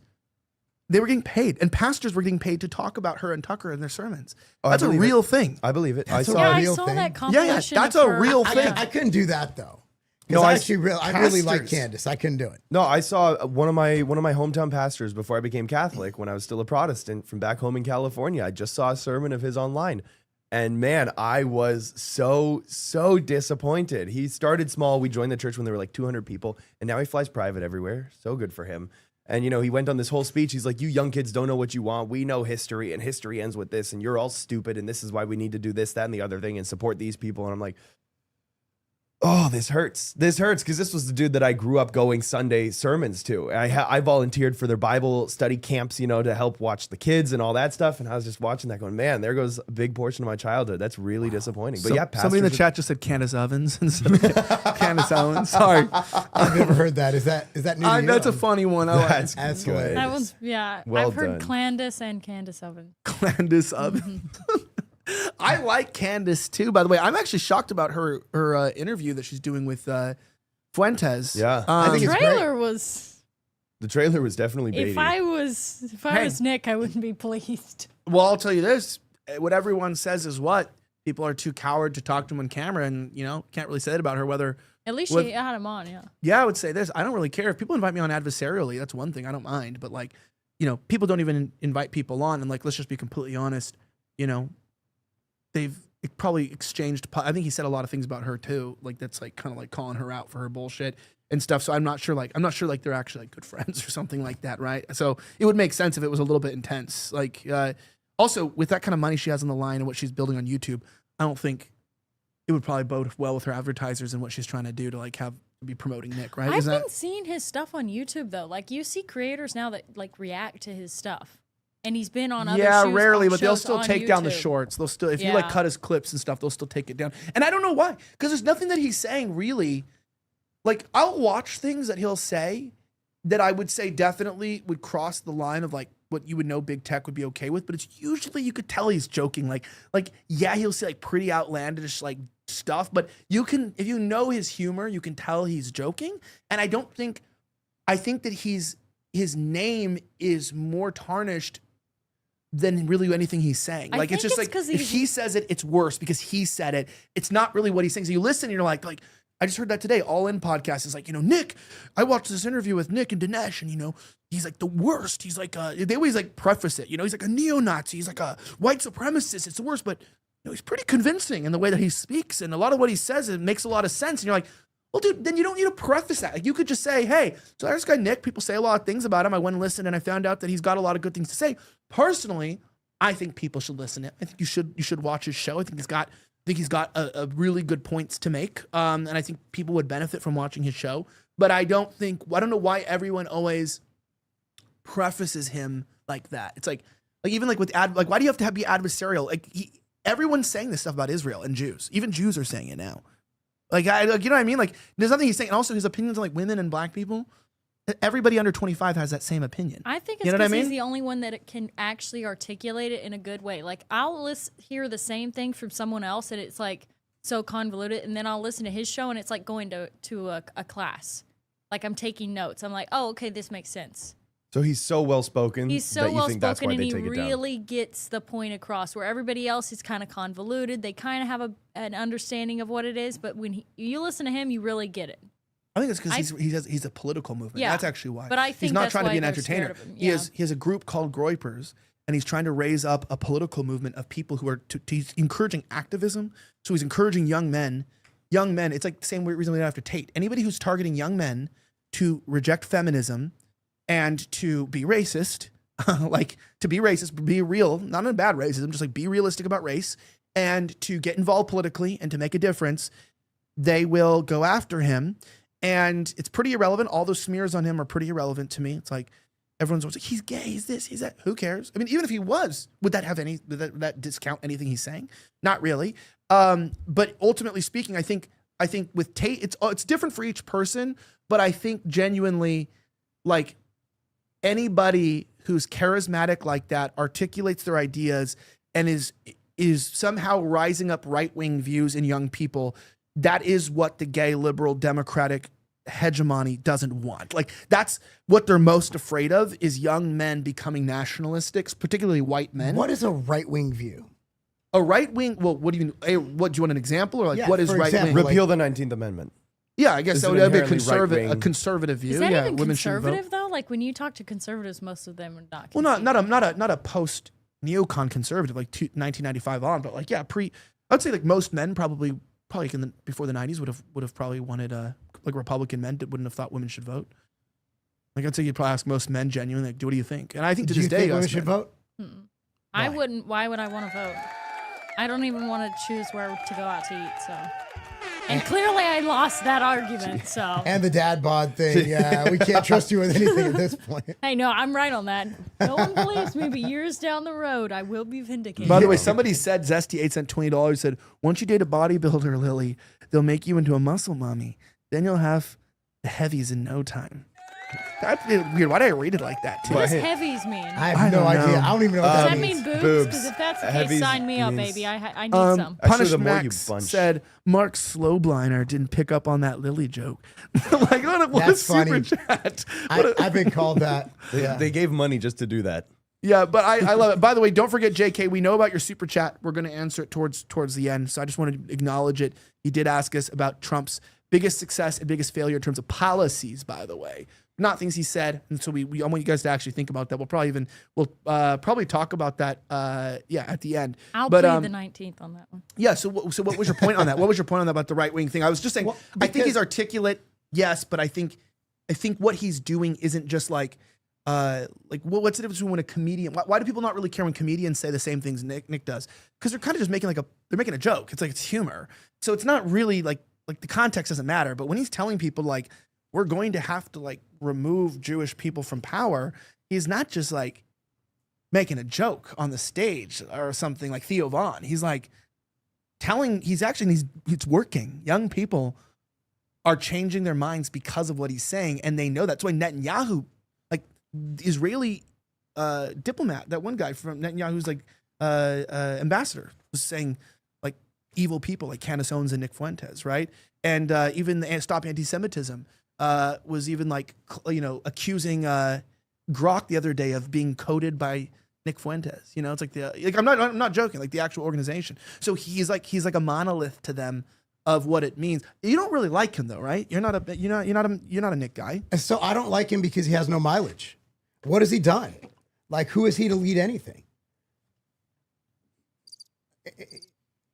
[SPEAKER 1] They were getting paid, and pastors were getting paid to talk about her and Tucker in their sermons.
[SPEAKER 3] Oh,
[SPEAKER 1] That's a
[SPEAKER 3] believe
[SPEAKER 1] real
[SPEAKER 3] it.
[SPEAKER 1] thing.
[SPEAKER 3] I believe it.
[SPEAKER 4] That's
[SPEAKER 3] I
[SPEAKER 4] a
[SPEAKER 3] saw
[SPEAKER 5] Yeah,
[SPEAKER 3] it.
[SPEAKER 5] I
[SPEAKER 4] real
[SPEAKER 5] saw
[SPEAKER 4] thing.
[SPEAKER 5] that
[SPEAKER 1] Yeah,
[SPEAKER 5] compilation.
[SPEAKER 1] that's
[SPEAKER 5] of
[SPEAKER 1] a
[SPEAKER 5] her.
[SPEAKER 1] real
[SPEAKER 4] I
[SPEAKER 1] thing.
[SPEAKER 4] couldn't do that though.
[SPEAKER 3] No,
[SPEAKER 4] No,
[SPEAKER 3] I-
[SPEAKER 4] I really like
[SPEAKER 1] Pastors.
[SPEAKER 4] Candace. I couldn't do it.
[SPEAKER 3] No, I saw one of my hometown pastors before I became Catholic when I was still a Protestant from back home in California. I just saw a sermon of his online. And man, I was so disappointed. He started small. We joined the church when there were like 200 people, and now he flies private everywhere. So good for him. And you know, he went on this whole speech. He's like, "You young kids don't know what you want. We know history, and history ends with this, and you're all stupid, and this is why we need to do this, that, and the other thing, and support these people." And I'm like, oh, this hurts. This hurts because this was the dude that I grew up going Sunday sermons to. I volunteered for their Bible study camps, you know, to help watch the kids and all that stuff. And I was just watching that going, man, there goes a big portion of my childhood. That's really disappointing. But yeah,
[SPEAKER 1] somebody in the
[SPEAKER 3] pastors-
[SPEAKER 1] chat just said Candace Owens instead of Candace Owens. Sorry.
[SPEAKER 4] I've never heard that. Is that new to you?
[SPEAKER 1] That's a funny one. I like
[SPEAKER 3] That's
[SPEAKER 4] That's
[SPEAKER 3] good.
[SPEAKER 4] hilarious.
[SPEAKER 5] That one's, yeah.
[SPEAKER 3] Well
[SPEAKER 5] I've heard
[SPEAKER 3] done.
[SPEAKER 5] Candace and Candace Owens.
[SPEAKER 1] Candace Owens. I like Candace too, by the way. I'm actually shocked about her interview that she's doing with Fuentes.
[SPEAKER 3] Yeah.
[SPEAKER 4] I think it's great.
[SPEAKER 5] Trailer was.
[SPEAKER 3] The trailer was definitely baity.
[SPEAKER 5] If I was Nick, I wouldn't be pleased.
[SPEAKER 1] Well, I'll tell you this. What everyone says is what? people are too coward to talk to him on camera, and can't really say that about her. Whether
[SPEAKER 5] At least
[SPEAKER 1] with-
[SPEAKER 5] she had him on, yeah.
[SPEAKER 1] yeah, I would say this. I don't really care if people invite me on adversarially. That's one thing I don't mind, but like, people don't even invite people on, and like, let's just be completely honest. They've probably exchanged. I think he said a lot of things about her too. Like that's like kind of like calling her out for her bullshit and stuff. So I'm not sure like they're actually like good friends or something like that, right? So it would make sense if it was a little bit intense. Like also with that kind of money she has on the line and what she's building on YouTube, I don't think it would probably bode well with her advertisers and what she's trying to do to like be promoting Nick, right?
[SPEAKER 5] I've been seeing his stuff on YouTube though. Like you see creators now that like react to his stuff. And he's been on other
[SPEAKER 1] rarely,
[SPEAKER 5] on
[SPEAKER 1] but they'll
[SPEAKER 5] shows
[SPEAKER 1] still
[SPEAKER 5] on
[SPEAKER 1] take down the
[SPEAKER 5] YouTube.
[SPEAKER 1] shorts. They'll still, if you like cut his clips and stuff, they'll still take it down. And I don't know why, because there's nothing that he's saying really. Like I'll watch things that he'll say that I would say definitely would cross the line of like what you would know big tech would be okay with, but it's usually you could tell he's joking. Like yeah, he'll say like pretty outlandish like stuff, but you can, if you know his humor, you can tell he's joking. And I think that his name is more tarnished than really anything he's saying. Like it's just like if he says it, it's worse because he said it. It's not really what he's saying. So you listen and you're like I just heard that today. All In podcast is like, Nick, I watched this interview with Nick and Dinesh, and he's like the worst. He's like they always like preface it, he's like a neo-Nazi, he's like a white supremacist. It's the worst, but he's pretty convincing in the way that he speaks, and a lot of what he says, it makes a lot of sense. And you're like, well, dude, then you don't need to preface that. Like you could just say, hey, so there's this guy Nick. People say a lot of things about him. I went and listened, and I found out that he's got a lot of good things to say. Personally, I think people should listen to it. I think you should watch his show. I think he's got a really good points to make, and I think people would benefit from watching his show. But I don't know why everyone always prefaces him like that. It's like even like with why do you have to be adversarial? Like everyone's saying this stuff about Israel and Jews. Even Jews are saying it now. Like you know what I mean? Like there's nothing he's saying. And also his opinions on like women and black people. Everybody under 25 has that same opinion.
[SPEAKER 5] I think it's because he's the only one that can actually articulate it in a good way. Like I'll hear the same thing from someone else and it's like so convoluted, and then I'll listen to his show and it's like going to a class. Like I'm taking notes. I'm like, oh, okay, this makes sense.
[SPEAKER 3] So he's so well spoken.
[SPEAKER 5] He's so well spoken, and he really gets the point across. Where everybody else is kind of convoluted. They kind of have an understanding of what it is, but when you listen to him, you really get it.
[SPEAKER 1] I think it's because he's a political movement. Yeah, that's actually why.
[SPEAKER 5] But I think
[SPEAKER 1] he's not
[SPEAKER 5] that's
[SPEAKER 1] trying to
[SPEAKER 5] why
[SPEAKER 1] be an
[SPEAKER 5] they're
[SPEAKER 1] entertainer.
[SPEAKER 5] scared of him. Yeah.
[SPEAKER 1] He has a group called Groypers, and he's trying to raise up a political movement of people who are he's encouraging activism. So he's encouraging young men. It's like the same reason we don't have to Tate. Anybody who's targeting young men to reject feminism and to be racist, be real, not in a bad racism, just like be realistic about race, and to get involved politically and to make a difference, they will go after him. And it's pretty irrelevant. All those smears on him are pretty irrelevant to me. It's like everyone's always like, he's gay, he's this, he's that. Who cares? I mean, even if he was, would that discount anything he's saying? Not really. But ultimately speaking, I think with Tate, it's different for each person. But I think genuinely, like anybody who's charismatic like that, articulates their ideas, and is somehow rising up right-wing views in young people. That is what the gay, liberal, democratic hegemony doesn't want. Like that's what they're most afraid of, is young men becoming nationalistic, particularly white men.
[SPEAKER 4] What is a right-wing view?
[SPEAKER 1] A right-wing, well, what do you mean? What do you want an example, or like what is right-wing?
[SPEAKER 3] Repeal the 19th Amendment.
[SPEAKER 1] Yeah, I guess that would be a conservative view.
[SPEAKER 5] Is that even
[SPEAKER 1] women
[SPEAKER 5] conservative though? Like when you talk to conservatives, most of them are not.
[SPEAKER 1] Well, not a post neocon conservative like 1995 on, but like I'd say like most men probably before the 90s would have probably wanted like Republican men that wouldn't have thought women should vote. Like I'd say you'd probably ask most men genuinely, like, what do you think? And I think to this day,
[SPEAKER 4] women should vote.
[SPEAKER 5] I wouldn't. Why would I want to vote? I don't even want to choose where to go out to eat. So, and clearly I lost that argument. So,
[SPEAKER 4] and the dad bod thing. Yeah, we can't trust you with anything at this point.
[SPEAKER 5] Hey, no, I'm right on that. No one believes me, but years down the road, I will be vindicated.
[SPEAKER 1] By the way, somebody said Zesty 8 sent $20. Said once you date a bodybuilder, Lily, they'll make you into a muscle mommy. Then you'll have the heavies in no time. That's weird. Why did I read it like that too?
[SPEAKER 5] What does heavies mean?
[SPEAKER 4] I have no idea. I don't even know what
[SPEAKER 5] Does
[SPEAKER 4] that
[SPEAKER 5] that
[SPEAKER 4] means.
[SPEAKER 5] mean boobs? Because if that's the case, sign me up, baby. I need some.
[SPEAKER 1] Punish
[SPEAKER 3] the more
[SPEAKER 1] Max
[SPEAKER 3] you bunch.
[SPEAKER 1] said Marc Lobliner didn't pick up on that Lily joke. Like what a
[SPEAKER 4] That's
[SPEAKER 1] super
[SPEAKER 4] funny.
[SPEAKER 1] chat.
[SPEAKER 4] I've been called that.
[SPEAKER 3] They gave money just to do that.
[SPEAKER 1] Yeah, but I love it. By the way, don't forget, JK, we know about your super chat. We're going to answer it towards the end. So I just wanted to acknowledge it. He did ask us about Trump's biggest success and biggest failure in terms of policies, by the way. Not things he said. And so I want you guys to actually think about that. We'll probably talk about that at the end.
[SPEAKER 5] I'll plead the 19th on that one.
[SPEAKER 1] Yeah, so what was your point on that? What was your point on that about the right-wing thing? I was just saying, I think he's articulate, yes, but I think what he's doing isn't just like what's the difference between when a comedian? Why do people not really care when comedians say the same things Nick does? Because they're kind of just making they're making a joke. It's like it's humor. So it's not really like the context doesn't matter. But when he's telling people like we're going to have to remove Jewish people from power, he's not just like making a joke on the stage or something like Theo Von. He's like it's working. Young people are changing their minds because of what he's saying, and they know that's why Netanyahu, Israeli diplomat, that one guy from Netanyahu's ambassador, was saying evil people like Candace Owens and Nick Fuentes, right? And even the Stop Anti-Semitism was even accusing Grok the other day of being coded by Nick Fuentes. It's I'm not joking, the actual organization. So he's like a monolith to them of what it means. You don't really like him though, right? You're not a Nick guy.
[SPEAKER 4] So I don't like him because he has no mileage. What has he done? Who is he to lead anything?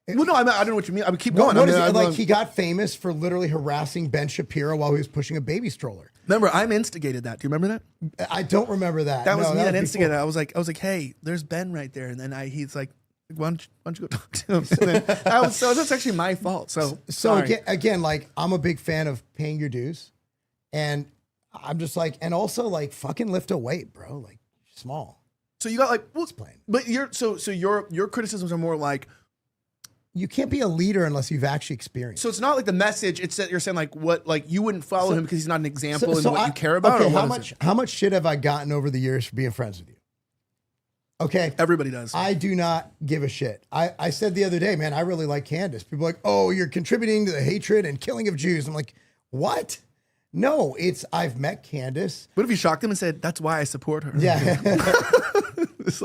[SPEAKER 1] Well, no, I don't know what you mean. I would keep going.
[SPEAKER 4] He got famous for literally harassing Ben Shapiro while he was pushing a baby stroller.
[SPEAKER 1] Remember, I instigated that. Do you remember
[SPEAKER 4] that? I don't remember that.
[SPEAKER 1] That was me that instigated it. I was like, hey, there's Ben right there. And then he's like, why don't you go talk to him? So that's actually my fault. So
[SPEAKER 4] again, I'm a big fan of paying your dues. And I'm just and also fucking lift a weight, bro. Small.
[SPEAKER 1] So you got
[SPEAKER 4] what's playing?
[SPEAKER 1] But your criticisms are more
[SPEAKER 4] you can't be a leader unless you've actually experienced.
[SPEAKER 1] So it's not the message. It's that you're saying you wouldn't follow him because he's not an example in what you care about.
[SPEAKER 4] Okay, how much shit have I gotten over the years for being friends with you? Okay,
[SPEAKER 1] everybody does.
[SPEAKER 4] I do not give a shit. I said the other day, man, I really like Candace. People are like, oh, you're contributing to the hatred and killing of Jews. I'm like, what? No, I've met Candace.
[SPEAKER 1] What if you shocked him and said, that's why I support her?
[SPEAKER 4] Yeah.
[SPEAKER 1] It's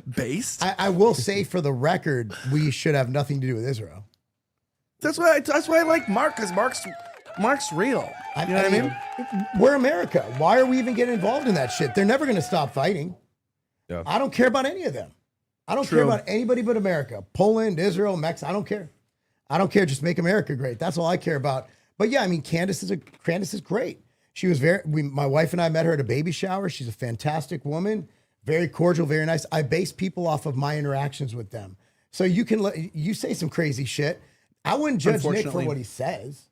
[SPEAKER 1] based.
[SPEAKER 4] I will say for the record, we should have nothing to do with Israel.
[SPEAKER 1] That's why I like Mark, because Mark's real. You know what I mean?
[SPEAKER 4] We're America. Why are we even getting involved in that shit? They're never going to stop fighting. Yeah. I don't care about any of them. I don't care about anybody but America. Poland, Israel, Mexico. I don't care. I don't care. Just make America great. That's all I care about. But yeah, Candace is great. She was my wife and I met her at a baby shower. She's a fantastic woman, very cordial, very nice. I base people off of my interactions with them. So you say some crazy shit. I wouldn't judge Nick for what he says.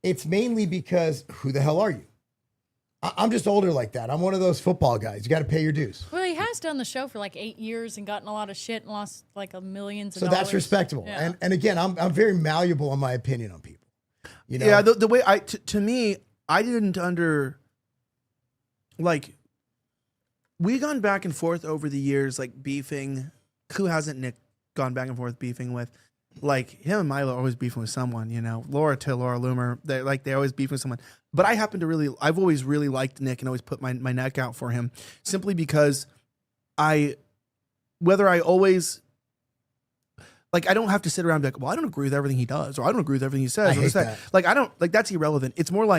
[SPEAKER 4] It's mainly because who the hell are you? I'm just older like that. I'm one of those football guys. You got to pay your dues.
[SPEAKER 5] Well, he has done the show for 8 years and gotten a lot of shit and lost millions of
[SPEAKER 4] dollars. So that's respectable. Yeah. And again, I'm very malleable on my opinion on people.
[SPEAKER 1] Yeah, the way to me, I didn't we've gone back and forth over the years, beefing. Who hasn't Nick gone back and forth beefing with? Him and Milo are always beefing with someone, Laura Loomer, they're always beefing with someone. But I've always really liked Nick and always put my neck out for him, simply because I don't have to sit around and be like, well, I don't agree with everything he does, or I don't agree with everything he says.
[SPEAKER 4] I hate that.
[SPEAKER 1] That's irrelevant. It's more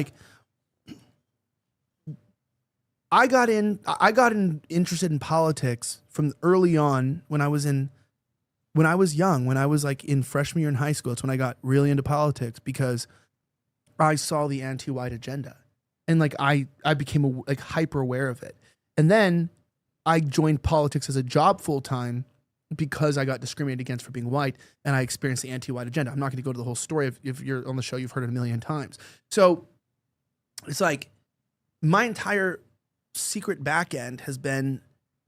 [SPEAKER 1] I got interested in politics from early on when I was young, when I was in freshman year in high school. It's when I got really into politics, because I saw the anti-white agenda, and I became hyper aware of it. And then I joined politics as a job full time, because I got discriminated against for being white, and I experienced the anti-white agenda. I'm not going to go to the whole story. If you're on the show, you've heard it a million times. So it's my entire secret back end has been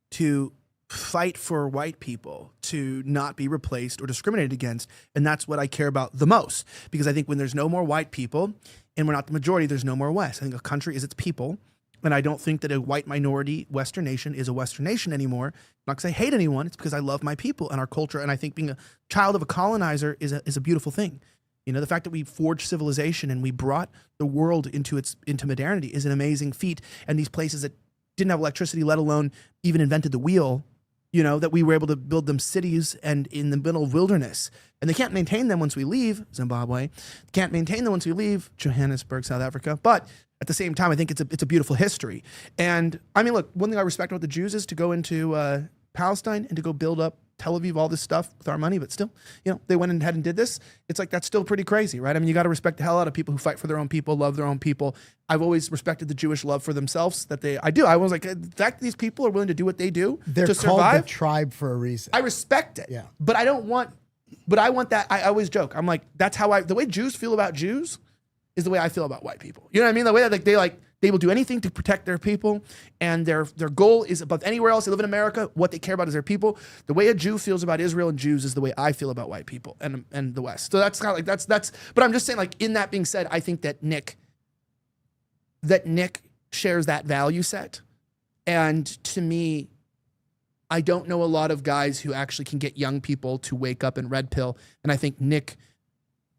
[SPEAKER 1] to fight for white people to not be replaced or discriminated against. And that's what I care about the most, because I think when there's no more white people and we're not the majority, there's no more West. I think a country is its people. And I don't think that a white minority Western nation is a Western nation anymore. Not because I hate anyone, it's because I love my people and our culture. And I think being a child of a colonizer is a beautiful thing. The fact that we forged civilization and we brought the world into modernity is an amazing feat. And these places that didn't have electricity, let alone even invented the wheel, you know, that we were able to build them cities and in the middle of wilderness. And they can't maintain them once we leave Zimbabwe. Can't maintain them once we leave Johannesburg, South Africa. But at the same time, I think it's a beautiful history. And I mean, look, one thing I respect about the Jews is to go into Palestine and to go build up Tel Aviv, all this stuff with our money, but still, you know, they went ahead and did this. It's like, that's still pretty crazy, right? I mean, you got to respect the hell out of people who fight for their own people, love their own people. I've always respected the Jewish love for themselves I was like, the fact that these people are willing to do what they do
[SPEAKER 4] They're
[SPEAKER 1] to
[SPEAKER 4] called
[SPEAKER 1] survive.
[SPEAKER 4] the tribe for a reason.
[SPEAKER 1] I respect it.
[SPEAKER 4] Yeah.
[SPEAKER 1] But I want that. I always joke. I'm like, that's how the way Jews feel about Jews is the way I feel about white people. You know what I mean? The way that they will do anything to protect their people, and their goal is above anywhere else. They live in America. What they care about is their people. The way a Jew feels about Israel and Jews is the way I feel about white people and the West. So that's kind of like that's. But I'm just saying, like, in that being said, I think that Nick shares that value set, and to me, I don't know a lot of guys who actually can get young people to wake up and red pill, and I think Nick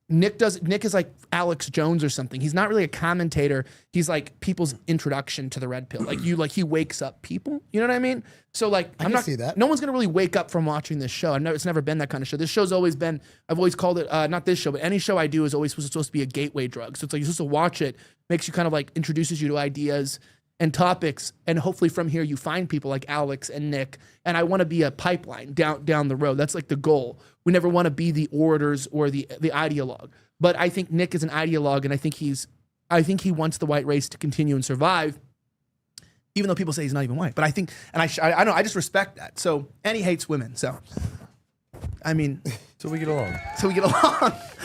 [SPEAKER 1] is like Alex Jones or something. He's not really a commentator. He's like people's introduction to the red pill. He wakes up people. You know what I mean? So like,
[SPEAKER 4] I can see that.
[SPEAKER 1] No one's gonna really wake up from watching this show. It's never been that kind of show. This show's always been, I've always called it, not this show, but any show I do is always supposed to be a gateway drug. So it's like, you're supposed to watch it, makes you kind of like, introduces you to ideas and topics, and hopefully from here you find people like Alex and Nick. And I want to be a pipeline down the road. That's like the goal. We never want to be the orators or the ideologue. But I think Nick is an ideologue, and I think he wants the white race to continue and survive, even though people say he's not even white. But I think, and I know, I just respect that. So, and he hates women. So, I mean,
[SPEAKER 3] So we get along.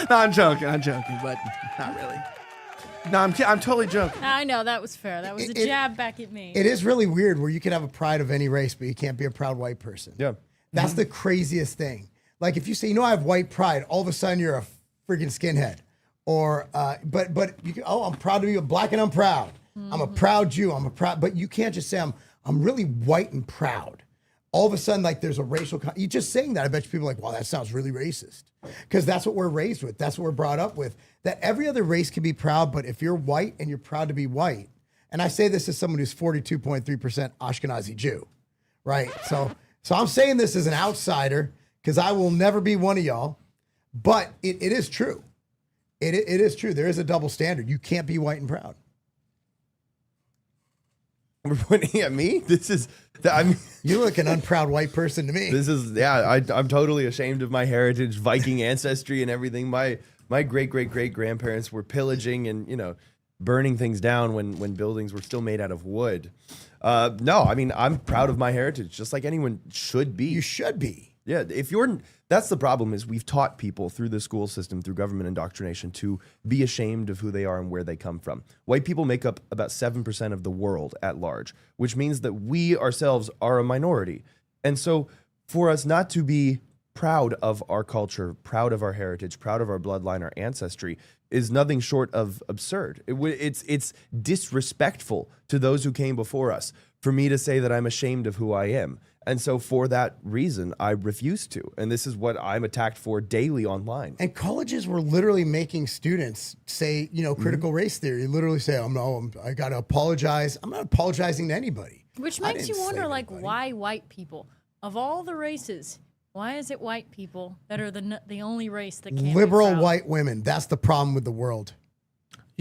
[SPEAKER 1] No, I'm joking, but not really. No, I'm totally joking.
[SPEAKER 5] I know, that was fair. That was a jab back at me.
[SPEAKER 4] It is really weird where you can have a pride of any race, but you can't be a proud white person.
[SPEAKER 3] Yeah.
[SPEAKER 4] That's the craziest thing. Like if you say, I have white pride, all of a sudden you're a freaking skinhead. Or, but you can, I'm proud to be black and I'm proud. I'm a proud Jew. But you can't just say I'm really white and proud. All of a sudden, like there's a racial, you just saying that, I bet you people are like, wow, that sounds really racist. Because that's what we're raised with. That's what we're brought up with. That every other race can be proud, but if you're white and you're proud to be white, and I say this as someone who's 42.3% Ashkenazi Jew, right? So I'm saying this as an outsider because I will never be one of y'all, but it is true. It is true. There is a double standard. You can't be white and proud.
[SPEAKER 3] We're pointing at me?
[SPEAKER 4] You look an unproud white person to me.
[SPEAKER 3] I'm totally ashamed of my heritage, Viking ancestry and everything. My great grandparents were pillaging and, burning things down when buildings were still made out of wood. No, I mean, I'm proud of my heritage, just like anyone should be.
[SPEAKER 4] You should be.
[SPEAKER 3] Yeah, that's the problem is we've taught people through the school system, through government indoctrination, to be ashamed of who they are and where they come from. White people make up about 7% of the world at large, which means that we ourselves are a minority. And so for us not to be proud of our culture, proud of our heritage, proud of our bloodline, our ancestry, is nothing short of absurd. It's disrespectful to those who came before us for me to say that I'm ashamed of who I am. And so for that reason, I refuse to. And this is what I'm attacked for daily online.
[SPEAKER 4] And colleges were literally making students say, critical race theory. Literally say, I got to apologize. I'm not apologizing to anybody.
[SPEAKER 5] Which makes you wonder, why white people? Of all the races, why is it white people that are the only race that can't
[SPEAKER 4] Liberal
[SPEAKER 5] be proud?
[SPEAKER 4] white women. That's the problem with the world.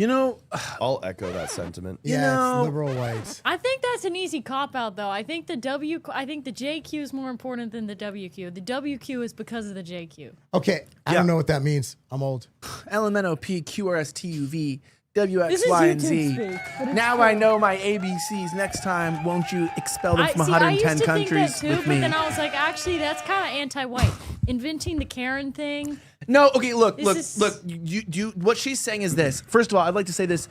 [SPEAKER 3] I'll echo that sentiment.
[SPEAKER 4] Yeah, it's liberal whites.
[SPEAKER 5] I think that's an easy cop-out, though. I think the JQ is more important than the WQ. The WQ is because of the JQ.
[SPEAKER 4] Okay, I don't know what that means. I'm old.
[SPEAKER 1] LMNOP, QRSTUV, WX,
[SPEAKER 5] This is
[SPEAKER 1] Y, and
[SPEAKER 5] YouTube
[SPEAKER 1] Z.
[SPEAKER 5] speak, but it's
[SPEAKER 1] Now
[SPEAKER 5] true.
[SPEAKER 1] I know my ABCs. Next time, won't you expel them from 110
[SPEAKER 5] I used to
[SPEAKER 1] countries
[SPEAKER 5] think that too,
[SPEAKER 1] with
[SPEAKER 5] but
[SPEAKER 1] me?
[SPEAKER 5] then I was like, actually, that's kind of anti-white. Inventing the Karen thing.
[SPEAKER 1] No, okay, look. You, what she's saying is this. First of all, I'd like to say this.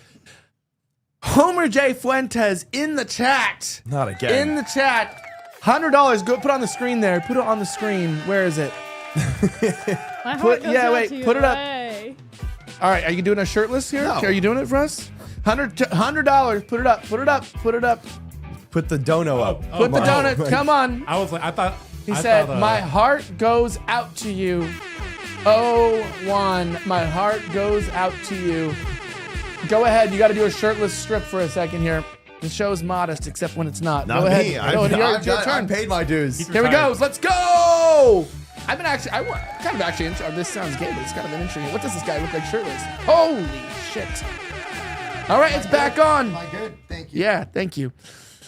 [SPEAKER 1] Homer J. Fuentes in the chat.
[SPEAKER 3] Not again.
[SPEAKER 1] In the chat. $100. Go put it on the screen there. Put it on the screen. Where is it?
[SPEAKER 5] My heart goes out to you.
[SPEAKER 1] Put it up.
[SPEAKER 5] Hey.
[SPEAKER 1] All right, are you doing a shirtless here?
[SPEAKER 3] No.
[SPEAKER 1] Are you doing it for us? $100. Put it up. Put it up. Put it up.
[SPEAKER 3] Put the dono up.
[SPEAKER 1] Put the donut. Come on.
[SPEAKER 2] I was like, I thought.
[SPEAKER 1] He said, my heart goes out to you. Oh, one. My heart goes out to you. Go ahead. You got to do a shirtless strip for a second here. The show's modest, except when it's not.
[SPEAKER 3] Not
[SPEAKER 1] Go ahead.
[SPEAKER 3] me.
[SPEAKER 1] Go ahead. Your turn.
[SPEAKER 3] I paid my dues.
[SPEAKER 1] Here we go. Let's go. I've been actually, kind of actually, this sounds gay, but it's kind of an interesting. What does this guy look like shirtless? Holy shit. All right, it's back on.
[SPEAKER 4] Am I good? Thank you.
[SPEAKER 1] Yeah, thank you.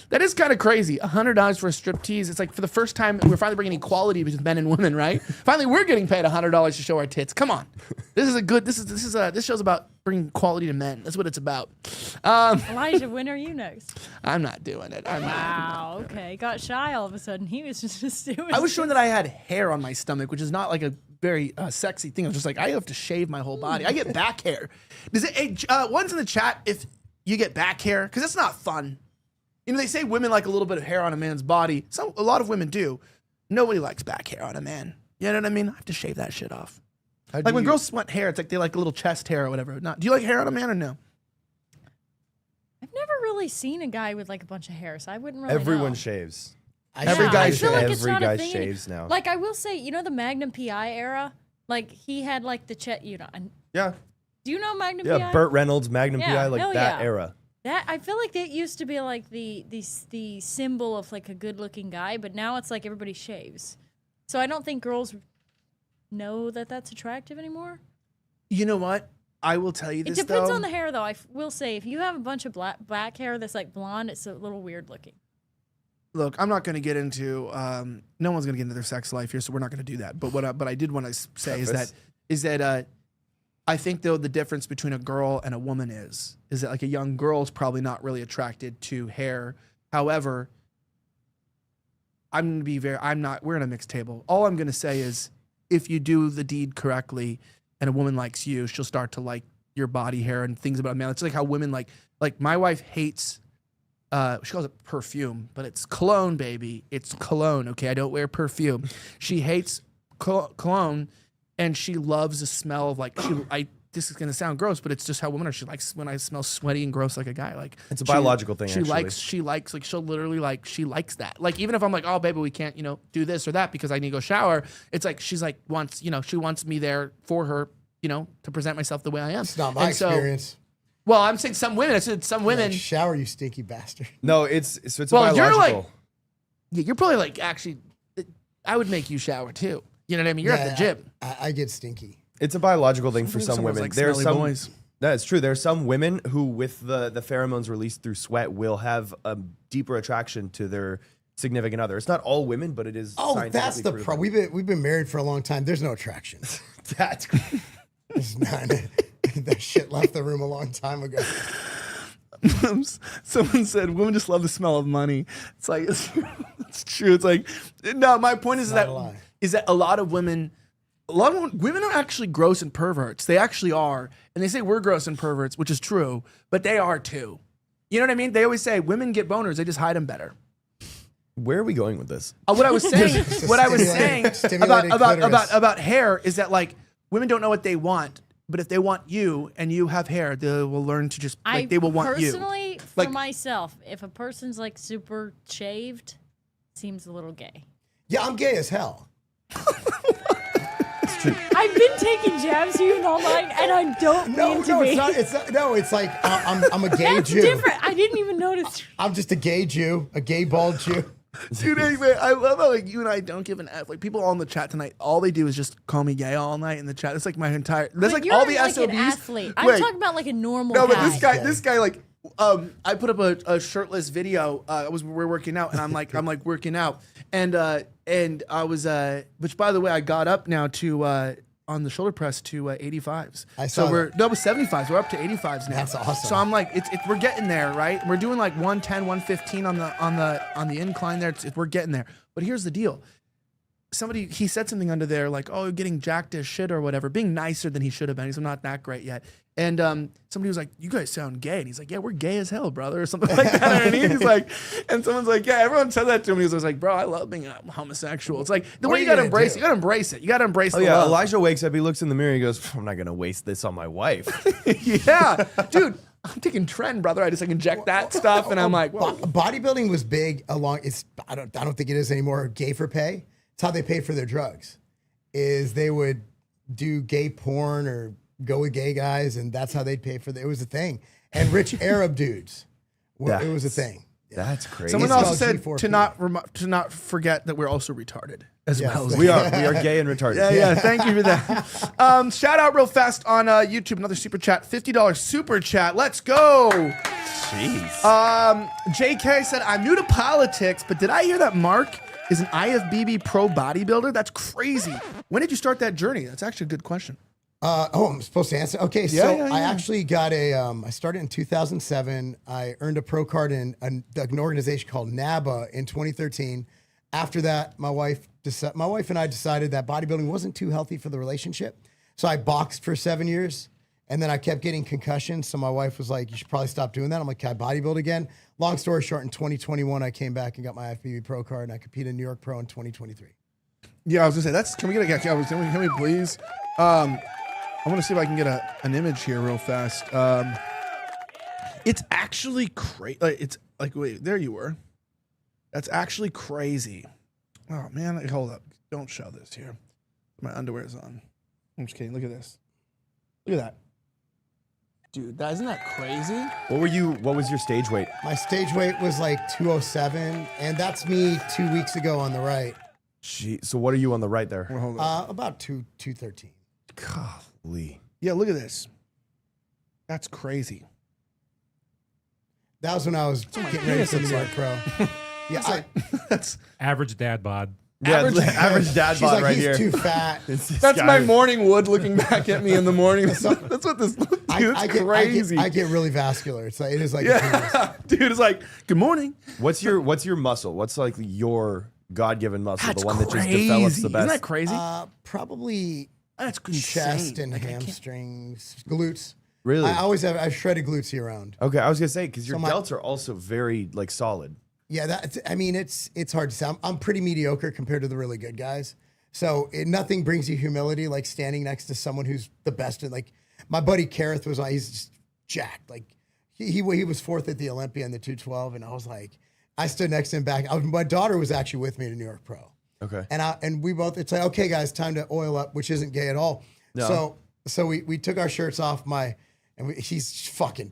[SPEAKER 1] That is kind of crazy. $100 for a strip tease. It's like for the first time, we're finally bringing equality between men and women, right? Finally, we're getting paid $100 to show our tits. Come on. This show's about bringing equality to men. That's what it's about.
[SPEAKER 5] Elijah, when are you next?
[SPEAKER 1] I'm not doing it.
[SPEAKER 5] Wow. Okay. Got shy all of a sudden. He was just doing.
[SPEAKER 1] I was showing that I had hair on my stomach, which is not like a very sexy thing. I was just like, I have to shave my whole body. I get back hair. Does it? One's in the chat if you get back hair, because it's not fun. You know, they say women like a little bit of hair on a man's body. A lot of women do. Nobody likes back hair on a man. You know what I mean? I have to shave that shit off. Like when girls want hair, it's like they like a little chest hair or whatever. Do you like hair on a man or no?
[SPEAKER 5] I've never really seen a guy with like a bunch of hair, so I wouldn't really
[SPEAKER 3] Everyone
[SPEAKER 5] know.
[SPEAKER 3] shaves.
[SPEAKER 1] Every
[SPEAKER 5] Yeah,
[SPEAKER 1] guy
[SPEAKER 5] I feel like it's
[SPEAKER 3] Every
[SPEAKER 5] not a
[SPEAKER 3] guy
[SPEAKER 5] thing
[SPEAKER 3] shaves now.
[SPEAKER 5] Like I will say, you know the Magnum PI era? Like he had like the chest, you know.
[SPEAKER 3] Yeah.
[SPEAKER 5] Do you know Magnum
[SPEAKER 3] Yeah,
[SPEAKER 5] PI?
[SPEAKER 3] Burt Reynolds, Magnum
[SPEAKER 5] Yeah,
[SPEAKER 3] PI, like
[SPEAKER 5] hell
[SPEAKER 3] that
[SPEAKER 5] yeah.
[SPEAKER 3] era.
[SPEAKER 5] That I feel like that used to be like the symbol of like a good-looking guy, but now it's like everybody shaves. So I don't think girls know that that's attractive anymore.
[SPEAKER 1] You know what? I will tell you this,
[SPEAKER 5] It depends
[SPEAKER 1] though.
[SPEAKER 5] on the hair, though. I will say if you have a bunch of black hair that's like blonde, it's a little weird looking.
[SPEAKER 1] Look, I'm not going to get into. No one's going to get into their sex life here, so we're not going to do that. But but I did want to say is that I think though the difference between a girl and a woman is that like a young girl is probably not really attracted to hair. However, I'm going to be we're in a mixed table. All I'm going to say is if you do the deed correctly and a woman likes you, she'll start to like your body hair and things about a man. It's like how women like my wife hates. She calls it perfume, but it's cologne, baby. It's cologne, okay? I don't wear perfume. She hates cologne, and she loves the smell of like this is gonna sound gross, but it's just how women are. She likes when I smell sweaty and gross like a guy. Like
[SPEAKER 3] It's a biological thing,
[SPEAKER 1] She
[SPEAKER 3] actually.
[SPEAKER 1] likes like she'll literally like she likes that. Like even if I'm like, oh baby, we can't do this or that because I need to go shower. It's like she's like she wants me there for her to present myself the way I am.
[SPEAKER 4] It's not my experience.
[SPEAKER 1] Well, I'm saying some women. I said some women.
[SPEAKER 4] Like, shower, you stinky bastard.
[SPEAKER 3] No, it's a
[SPEAKER 1] Well,
[SPEAKER 3] biological.
[SPEAKER 1] you're probably like actually. I would make you shower too. You know what I mean? You're at the gym.
[SPEAKER 4] I get stinky.
[SPEAKER 3] It's a biological thing for
[SPEAKER 1] Sometimes
[SPEAKER 3] some
[SPEAKER 1] someone's
[SPEAKER 3] women.
[SPEAKER 1] like
[SPEAKER 3] There are
[SPEAKER 1] smelly
[SPEAKER 3] some.
[SPEAKER 1] boys.
[SPEAKER 3] That's true. There are some women who, with the pheromones released through sweat, will have a deeper attraction to their significant other. It's not all women, but it is.
[SPEAKER 4] Oh, that's
[SPEAKER 3] scientifically
[SPEAKER 4] the
[SPEAKER 3] proven.
[SPEAKER 4] problem. We've been married for a long time. There's no attraction.
[SPEAKER 3] That's
[SPEAKER 4] It's not. That shit left the room a long time ago.
[SPEAKER 1] Someone said women just love the smell of money. It's like it's true. It's like no. My point is
[SPEAKER 4] not a lie.
[SPEAKER 1] that a lot of women are actually gross and perverts. They actually are, and they say we're gross and perverts, which is true, but they are too. You know what I mean? They always say women get boners. They just hide them better.
[SPEAKER 3] Where are we going with this?
[SPEAKER 1] What I was saying,
[SPEAKER 4] Stimulated clitoris.
[SPEAKER 1] about hair is that like women don't know what they want, but if they want you and you have hair, they will learn to just like they will want you.
[SPEAKER 5] Personally,
[SPEAKER 1] Like-
[SPEAKER 5] for myself, if a person's like super shaved, seems a little gay.
[SPEAKER 4] Yeah, I'm gay as hell.
[SPEAKER 5] I've been taking jabs even all night, and I don't mean to be.
[SPEAKER 4] It's not. No, it's like I'm a gay
[SPEAKER 5] That's
[SPEAKER 4] Jew.
[SPEAKER 5] different. I didn't even notice.
[SPEAKER 4] I'm just a gay Jew, a gay bald Jew.
[SPEAKER 1] Dude, anyway, I love how like you and I don't give an F. Like people on the chat tonight, all they do is just call me gay all night in the chat. It's like my entire. That's
[SPEAKER 5] But
[SPEAKER 1] like
[SPEAKER 5] you're
[SPEAKER 1] all the
[SPEAKER 5] like
[SPEAKER 1] SOBs.
[SPEAKER 5] an athlete. I'm
[SPEAKER 1] Wait.
[SPEAKER 5] talking about like a normal
[SPEAKER 1] No, but
[SPEAKER 5] guy.
[SPEAKER 1] this guy, like, I put up a shirtless video. We're working out, and I'm like working out, and I was, which by the way, I got up now to on the shoulder press to 85s.
[SPEAKER 4] I saw
[SPEAKER 1] so
[SPEAKER 4] that.
[SPEAKER 1] No, it was 75s. We're up to 85s now.
[SPEAKER 4] That's awesome.
[SPEAKER 1] So I'm like, we're getting there, right? We're doing like 110, 115 on the incline there. We're getting there. But here's the deal. He said something under there like, oh, you're getting jacked as shit or whatever, being nicer than he should have been. He's not that great yet. And somebody was like, you guys sound gay. And he's like, yeah, we're gay as hell, brother, or something like that. And he's like, and someone's like, yeah, everyone said that to me. He was like, bro, I love being homosexual. It's like the
[SPEAKER 4] What
[SPEAKER 1] way
[SPEAKER 4] are
[SPEAKER 1] you
[SPEAKER 4] you
[SPEAKER 1] got to
[SPEAKER 4] gonna
[SPEAKER 1] embrace
[SPEAKER 4] do?
[SPEAKER 1] it. You got to embrace it. You got to embrace
[SPEAKER 3] Oh
[SPEAKER 1] the
[SPEAKER 3] yeah,
[SPEAKER 1] love.
[SPEAKER 3] Elijah wakes up. He looks in the mirror. He goes, "I'm not gonna waste this on my wife."
[SPEAKER 1] Yeah, dude, I'm taking trend, brother. I just like inject that stuff, and I'm like, whoa.
[SPEAKER 4] Bodybuilding was big along. I don't think it is anymore. Gay for pay. It's how they paid for their drugs. Is they would do gay porn or go with gay guys, and that's how they'd pay for it. It was a thing. And rich Arab dudes Well, it was a thing.
[SPEAKER 3] That's crazy.
[SPEAKER 1] Someone
[SPEAKER 4] It's
[SPEAKER 1] also
[SPEAKER 4] called
[SPEAKER 1] said
[SPEAKER 4] G4P.
[SPEAKER 1] to not forget that we're also retarded as
[SPEAKER 4] Yes.
[SPEAKER 1] well.
[SPEAKER 3] we are gay and retarded.
[SPEAKER 1] Yeah. Thank you for that. Shout out real fast on YouTube. Another super chat, $50 super chat. Let's go.
[SPEAKER 3] Jeez.
[SPEAKER 1] JK said, I'm new to politics, but did I hear that Mark is an IFBB pro bodybuilder? That's crazy. When did you start that journey? That's actually a good question.
[SPEAKER 4] I'm supposed to answer. Okay,
[SPEAKER 1] Yeah.
[SPEAKER 4] I actually got I started in 2007. I earned a pro card in an organization called NABA in 2013. After that, my wife and I decided that bodybuilding wasn't too healthy for the relationship. So I boxed for 7 years, and then I kept getting concussions. So my wife was like, you should probably stop doing that. I'm like, can I bodybuild again? Long story short, in 2021, I came back and got my IFBB pro card, and I competed in New York Pro in 2023.
[SPEAKER 1] Yeah, I was gonna say, can we can we please? I want to see if I can get an image here real fast. It's actually crazy. It's like, wait, there you were. That's actually crazy. Oh man, hold up. Don't show this here. My underwear is on. I'm just kidding. Look at this. Look at that. Dude, isn't that crazy?
[SPEAKER 3] What was your stage weight?
[SPEAKER 4] My stage weight was like 207, and that's me 2 weeks ago on the right.
[SPEAKER 3] Gee, so what are you on the right there?
[SPEAKER 1] Well, hold on.
[SPEAKER 4] About 213.
[SPEAKER 3] Golly.
[SPEAKER 1] Yeah, look at this. That's crazy.
[SPEAKER 4] That was when I was getting ready for the New York Pro. Yeah,
[SPEAKER 1] That's
[SPEAKER 2] Average dad bod.
[SPEAKER 3] Yeah, average dad
[SPEAKER 4] she's
[SPEAKER 3] bod
[SPEAKER 4] like,
[SPEAKER 3] right
[SPEAKER 4] he's
[SPEAKER 3] here.
[SPEAKER 4] too fat.
[SPEAKER 1] that's my morning wood looking back at me in the morning. That's what this looks like. It's crazy.
[SPEAKER 4] I get really vascular. It is like a penis.
[SPEAKER 1] Yeah, dude, it's like, good morning.
[SPEAKER 3] What's your muscle? What's like your God-given muscle?
[SPEAKER 1] That's
[SPEAKER 3] the one that just
[SPEAKER 1] crazy.
[SPEAKER 3] develops the best.
[SPEAKER 1] Isn't that crazy?
[SPEAKER 4] Probably
[SPEAKER 1] That's
[SPEAKER 4] chest
[SPEAKER 1] insane.
[SPEAKER 4] and
[SPEAKER 1] Like, I can't-
[SPEAKER 4] hamstrings, glutes.
[SPEAKER 3] Really?
[SPEAKER 4] I've shredded glutes year round.
[SPEAKER 3] Okay, I was gonna say because your
[SPEAKER 4] So my-
[SPEAKER 3] delts are also very like solid.
[SPEAKER 4] Yeah, it's hard to say. I'm pretty mediocre compared to the really good guys. So nothing brings you humility like standing next to someone who's the best. Like my buddy Kareth he's just jacked. Like he was fourth at the Olympia in the 212, and I was like, I stood next to him back. My daughter was actually with me to New York Pro.
[SPEAKER 3] Okay.
[SPEAKER 4] And we both, it's like, okay, guys, time to oil up, which isn't gay at all.
[SPEAKER 3] No.
[SPEAKER 4] So we took our shirts off. He's fucking.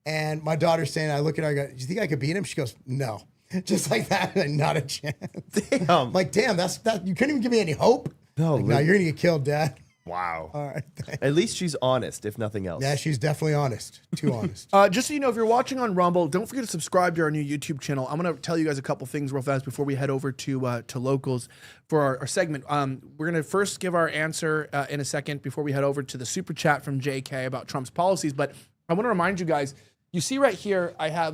[SPEAKER 4] And my daughter's saying, I look at her, I go, do you think I could beat him? She goes, no. Just like that, and not a chance.
[SPEAKER 3] Damn.
[SPEAKER 4] Like, damn, you couldn't even give me any hope.
[SPEAKER 3] No,
[SPEAKER 4] Like, no, you're gonna get killed, Dad.
[SPEAKER 3] Wow.
[SPEAKER 4] All right. Thanks.
[SPEAKER 3] At least she's honest, if nothing else.
[SPEAKER 4] Yeah, she's definitely honest. Too honest.
[SPEAKER 1] Just so you know, if you're watching on Rumble, don't forget to subscribe to our new YouTube channel. I'm going to tell you guys a couple things real fast before we head over to locals for our segment. We're going to first give our answer in a second before we head over to the super chat from JK about Trump's policies. But I want to remind you guys, you see right here, I have,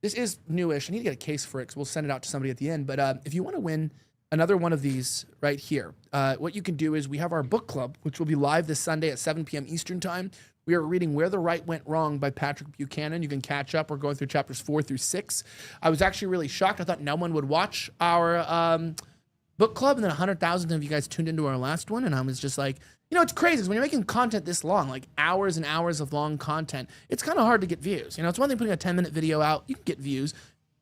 [SPEAKER 1] this is newish. I need to get a case for it because we'll send it out to somebody at the end. But if you want to win another one of these right here, what you can do is we have our book club, which will be live this Sunday at 7 p.m. Eastern time. We are reading Where the Right Went Wrong by Patrick Buchanan. You can catch up. We're going through chapters 4 through 6. I was actually really shocked. I thought no one would watch our book club, and then 100,000 of you guys tuned into our last one, and I was just like, you know, it's crazy because when you're making content this long, like hours and hours of long content, it's kind of hard to get views. You know, it's one thing putting a 10-minute video out, you can get views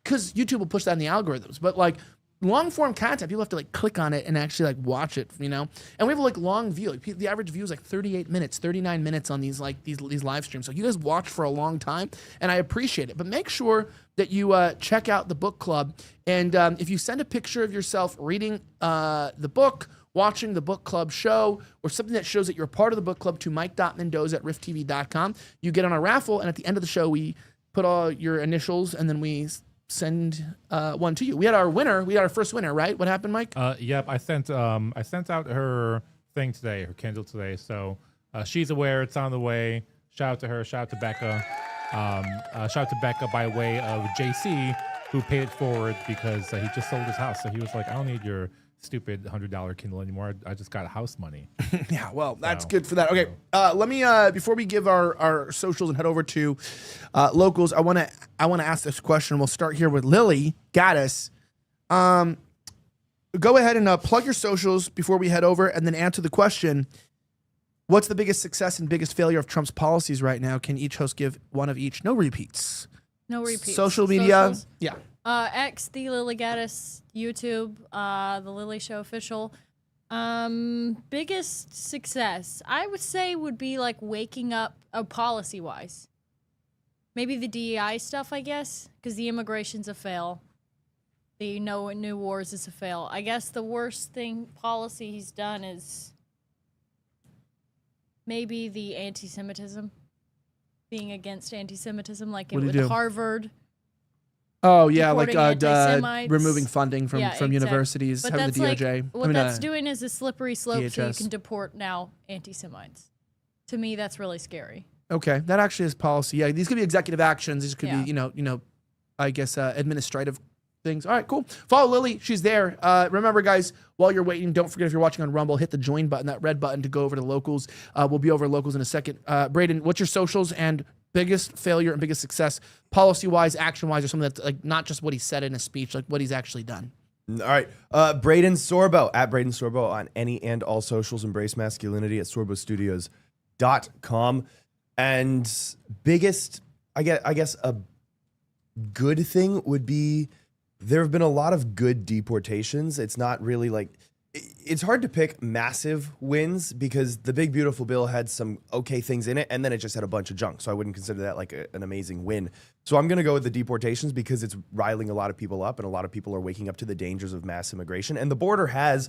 [SPEAKER 1] because YouTube will push that in the algorithms, but like long form content, people have to like click on it and actually like watch it, you know? And we have like long view. Like, the average view is like 38 minutes, 39 minutes on these like these live streams. So you guys watch for a long time, and I appreciate it. But make sure that you check out the book club. And if you send a picture of yourself reading the book, watching the book club show, or something that shows that you're part of the book club to mike.mendoza@rifftv.com, you get on a raffle, and at the end of the show, we put all your initials, and then we send one to you. We had our winner. We had our first winner, right? What happened, Mike?
[SPEAKER 2] Yep, I sent out her thing today, her Kindle today. So she's aware, it's on the way. Shout out to her. Shout out to Becca. Shout out to Becca by way of JC, who paid it forward because he just sold his house. So he was like, I don't need your stupid $100 Kindle anymore. I just got house money.
[SPEAKER 1] Yeah, well, that's good for that. Okay, let me before we give our socials and head over to locals, I want to ask this question. We'll start here with Lilly Gaddis. Go ahead and plug your socials before we head over, and then answer the question. What's the biggest success and biggest failure of Trump's policies right now? Can each host give one of each? No repeats.
[SPEAKER 5] No repeats.
[SPEAKER 1] Social media.
[SPEAKER 5] Socials.
[SPEAKER 1] Yeah.
[SPEAKER 5] X, the Lilly Gaddis, YouTube, the Lilly Show official. Biggest success, I would say, would be like waking up policy-wise. Maybe the DEI stuff, I guess, because the immigration's a fail. The no new wars is a fail. I guess the worst policy he's done is maybe the anti-Semitism, being against anti-Semitism, like
[SPEAKER 1] What did
[SPEAKER 5] with
[SPEAKER 1] he do?
[SPEAKER 5] Harvard.
[SPEAKER 1] Oh yeah, like
[SPEAKER 5] Deporting anti-Semites.
[SPEAKER 1] removing funding from
[SPEAKER 5] Exactly.
[SPEAKER 1] universities,
[SPEAKER 5] But
[SPEAKER 1] having
[SPEAKER 5] that's
[SPEAKER 1] the
[SPEAKER 5] like
[SPEAKER 1] DOJ.
[SPEAKER 5] what that's doing is a slippery slope, so you
[SPEAKER 1] DHS.
[SPEAKER 5] can deport now anti-Semites. To me, that's really scary.
[SPEAKER 1] Okay, that actually is policy. Yeah, these could be executive actions. These could
[SPEAKER 5] Yeah.
[SPEAKER 1] be, I guess administrative things. All right, cool. Follow Lily. She's there. Remember, guys, while you're waiting, don't forget if you're watching on Rumble, hit the join button, that red button to go over to locals. We'll be over at locals in a second. Braden, what's your socials and biggest failure and biggest success, policy-wise, action-wise, or something that's like not just what he said in a speech, like what he's actually done?
[SPEAKER 3] All right. Braden Sorbo, at Braden Sorbo on any and all socials. Embrace masculinity at sorbostudios.com. And biggest, I guess a good thing would be there have been a lot of good deportations. It's not really like, it's hard to pick massive wins because the big beautiful bill had some okay things in it and then it just had a bunch of junk. So I wouldn't consider that like an amazing win. So I'm going to go with the deportations because it's riling a lot of people up and a lot of people are waking up to the dangers of mass immigration. And the border has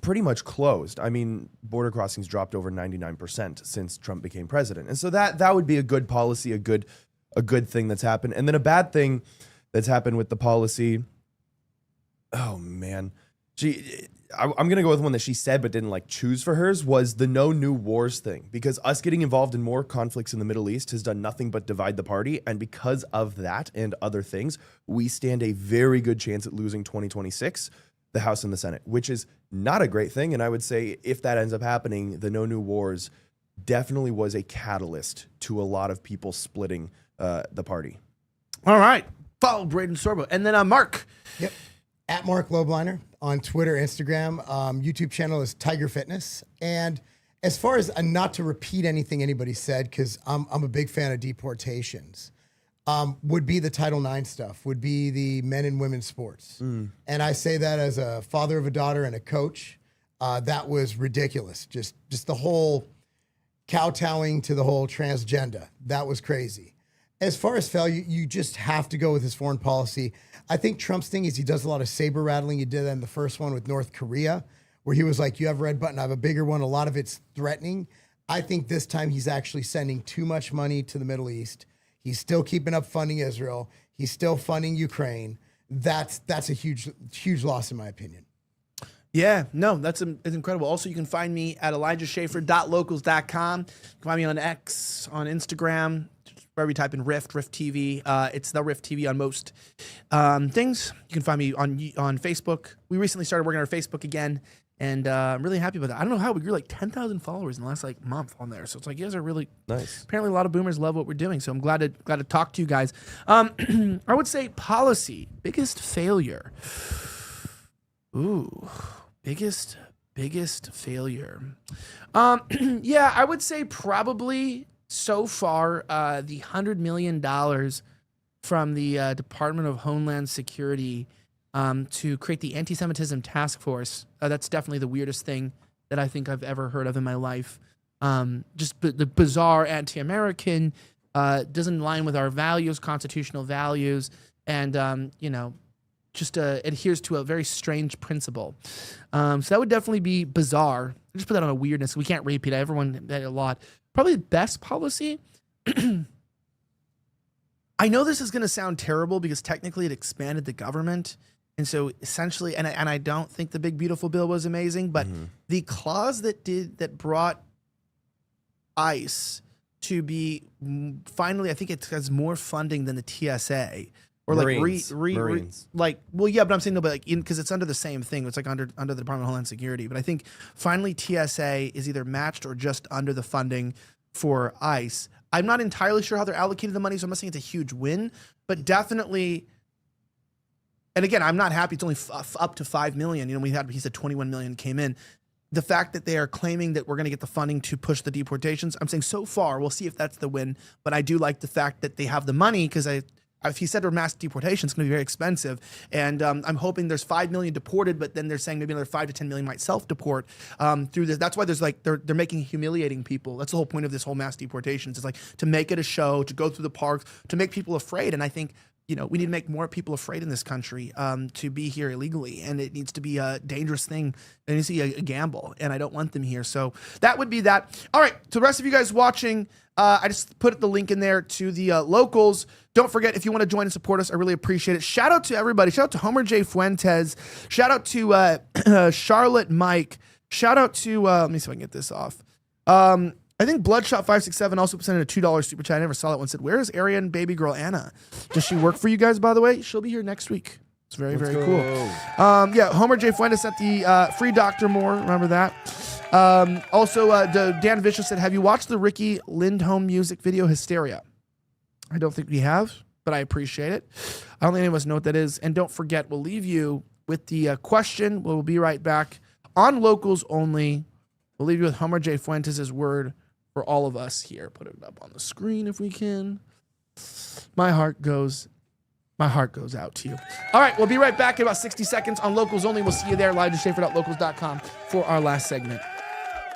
[SPEAKER 3] pretty much closed. I mean, border crossings dropped over 99% since Trump became president. And so that would be a good policy, a good thing that's happened. And then a bad thing that's happened with the policy. Oh man. I'm going to go with one that she said but didn't like choose for hers was the no new wars thing, because us getting involved in more conflicts in the Middle East has done nothing but divide the party. And because of that and other things, we stand a very good chance at losing 2026, the House and the Senate, which is not a great thing. And I would say if that ends up happening, the no new wars definitely was a catalyst to a lot of people splitting the party.
[SPEAKER 1] All right. Follow Braden Sorbo. And then Mark.
[SPEAKER 4] Yep. At Marc Lobliner on Twitter, Instagram. YouTube channel is Tiger Fitness. And as far as, not to repeat anything anybody said, because I'm a big fan of deportations, would be the Title IX stuff, would be the men and women's sports. And I say that as a father of a daughter and a coach. That was ridiculous. Just the whole kowtowing to the whole transgender. That was crazy. As far as failure, you just have to go with his foreign policy. I think Trump's thing is he does a lot of saber rattling. He did that in the first one with North Korea, where he was like, you have a red button, I have a bigger one. A lot of it's threatening. I think this time he's actually sending too much money to the Middle East. He's still keeping up funding Israel. He's still funding Ukraine. That's a huge loss in my opinion.
[SPEAKER 1] Yeah, no, it's incredible. Also, you can find me at ElijahSchaefer.locals.com. You can find me on X, on Instagram, wherever you type in Rift TV. It's the Rift TV on most things. You can find me on Facebook. We recently started working on our Facebook again, and I'm really happy about that. I don't know how we grew like 10,000 followers in the last month on there. So it's like you guys are really
[SPEAKER 3] Nice.
[SPEAKER 1] Apparently, a lot of boomers love what we're doing. So I'm glad to talk to you guys. I would say policy, biggest failure. Ooh, biggest failure. Yeah, I would say probably so far the $100 million from the Department of Homeland Security to create the anti-Semitism task force. That's definitely the weirdest thing that I think I've ever heard of in my life. Just the bizarre anti-American, doesn't align with our values, constitutional values, and just adheres to a very strange principle. So that would definitely be bizarre. Just put that on a weirdness. We can't repeat it. Everyone did a lot. Probably the best policy. I know this is going to sound terrible because technically it expanded the government. And so essentially, and I don't think the big beautiful bill was amazing, but the clause that brought ICE to be finally, I think it has more funding than the TSA. Or
[SPEAKER 3] Marines.
[SPEAKER 1] Marines. But I'm saying no, but because it's under the same thing. It's like under the Department of Homeland Security. But I think finally TSA is either matched or just under the funding for ICE. I'm not entirely sure how they're allocating the money, so I'm not saying it's a huge win, but definitely. And again, I'm not happy. It's only up to $5 million. He said 21 million came in. The fact that they are claiming that we're going to get the funding to push the deportations, I'm saying so far, we'll see if that's the win. But I do like the fact that they have the money because if he said there were mass deportation, it's going to be very expensive. And I'm hoping there's 5 million deported, but then they're saying maybe another 5 to 10 million might self-deport through this. That's why there's like they're making humiliating people. That's the whole point of this whole mass deportations. It's like to make it a show, to go through the parks, to make people afraid. And I think, you know, we need to make more people afraid in this country to be here illegally, and it needs to be a dangerous thing. It needs to be a gamble, and I don't want them here. So that would be that. All right, to the rest of you guys watching, I just put the link in there to the locals. Don't forget, if you want to join and support us, I really appreciate it. Shout out to everybody. Shout out to Homer J. Fuentes. Shout out to Charlotte Mike. Shout out to, let me see if I can get this off. I think Bloodshot 567 also presented a $2 super chat. I never saw that one. Said, "Where is Arian baby girl Anna? Does she work for you guys, by the way? She'll be here next week." It's very, very cool. Yeah, Homer J. Fuentes sent the free Dr. Moore. Remember that. Also, Dan Vicious said, "Have you watched the Ricky Lindholm music video, Hysteria?" I don't think we have, but I appreciate it. I don't think any of us know what that is. And don't forget, we'll leave you with the question. We'll be right back on Locals Only. We'll leave you with Homer J. Fuentes' word for all of us here. Put it up on the screen if we can. My heart goes out to you. All right, we'll be right back in about 60 seconds on Locals Only. We'll see you there, live at schaefer.locals.com for our last segment.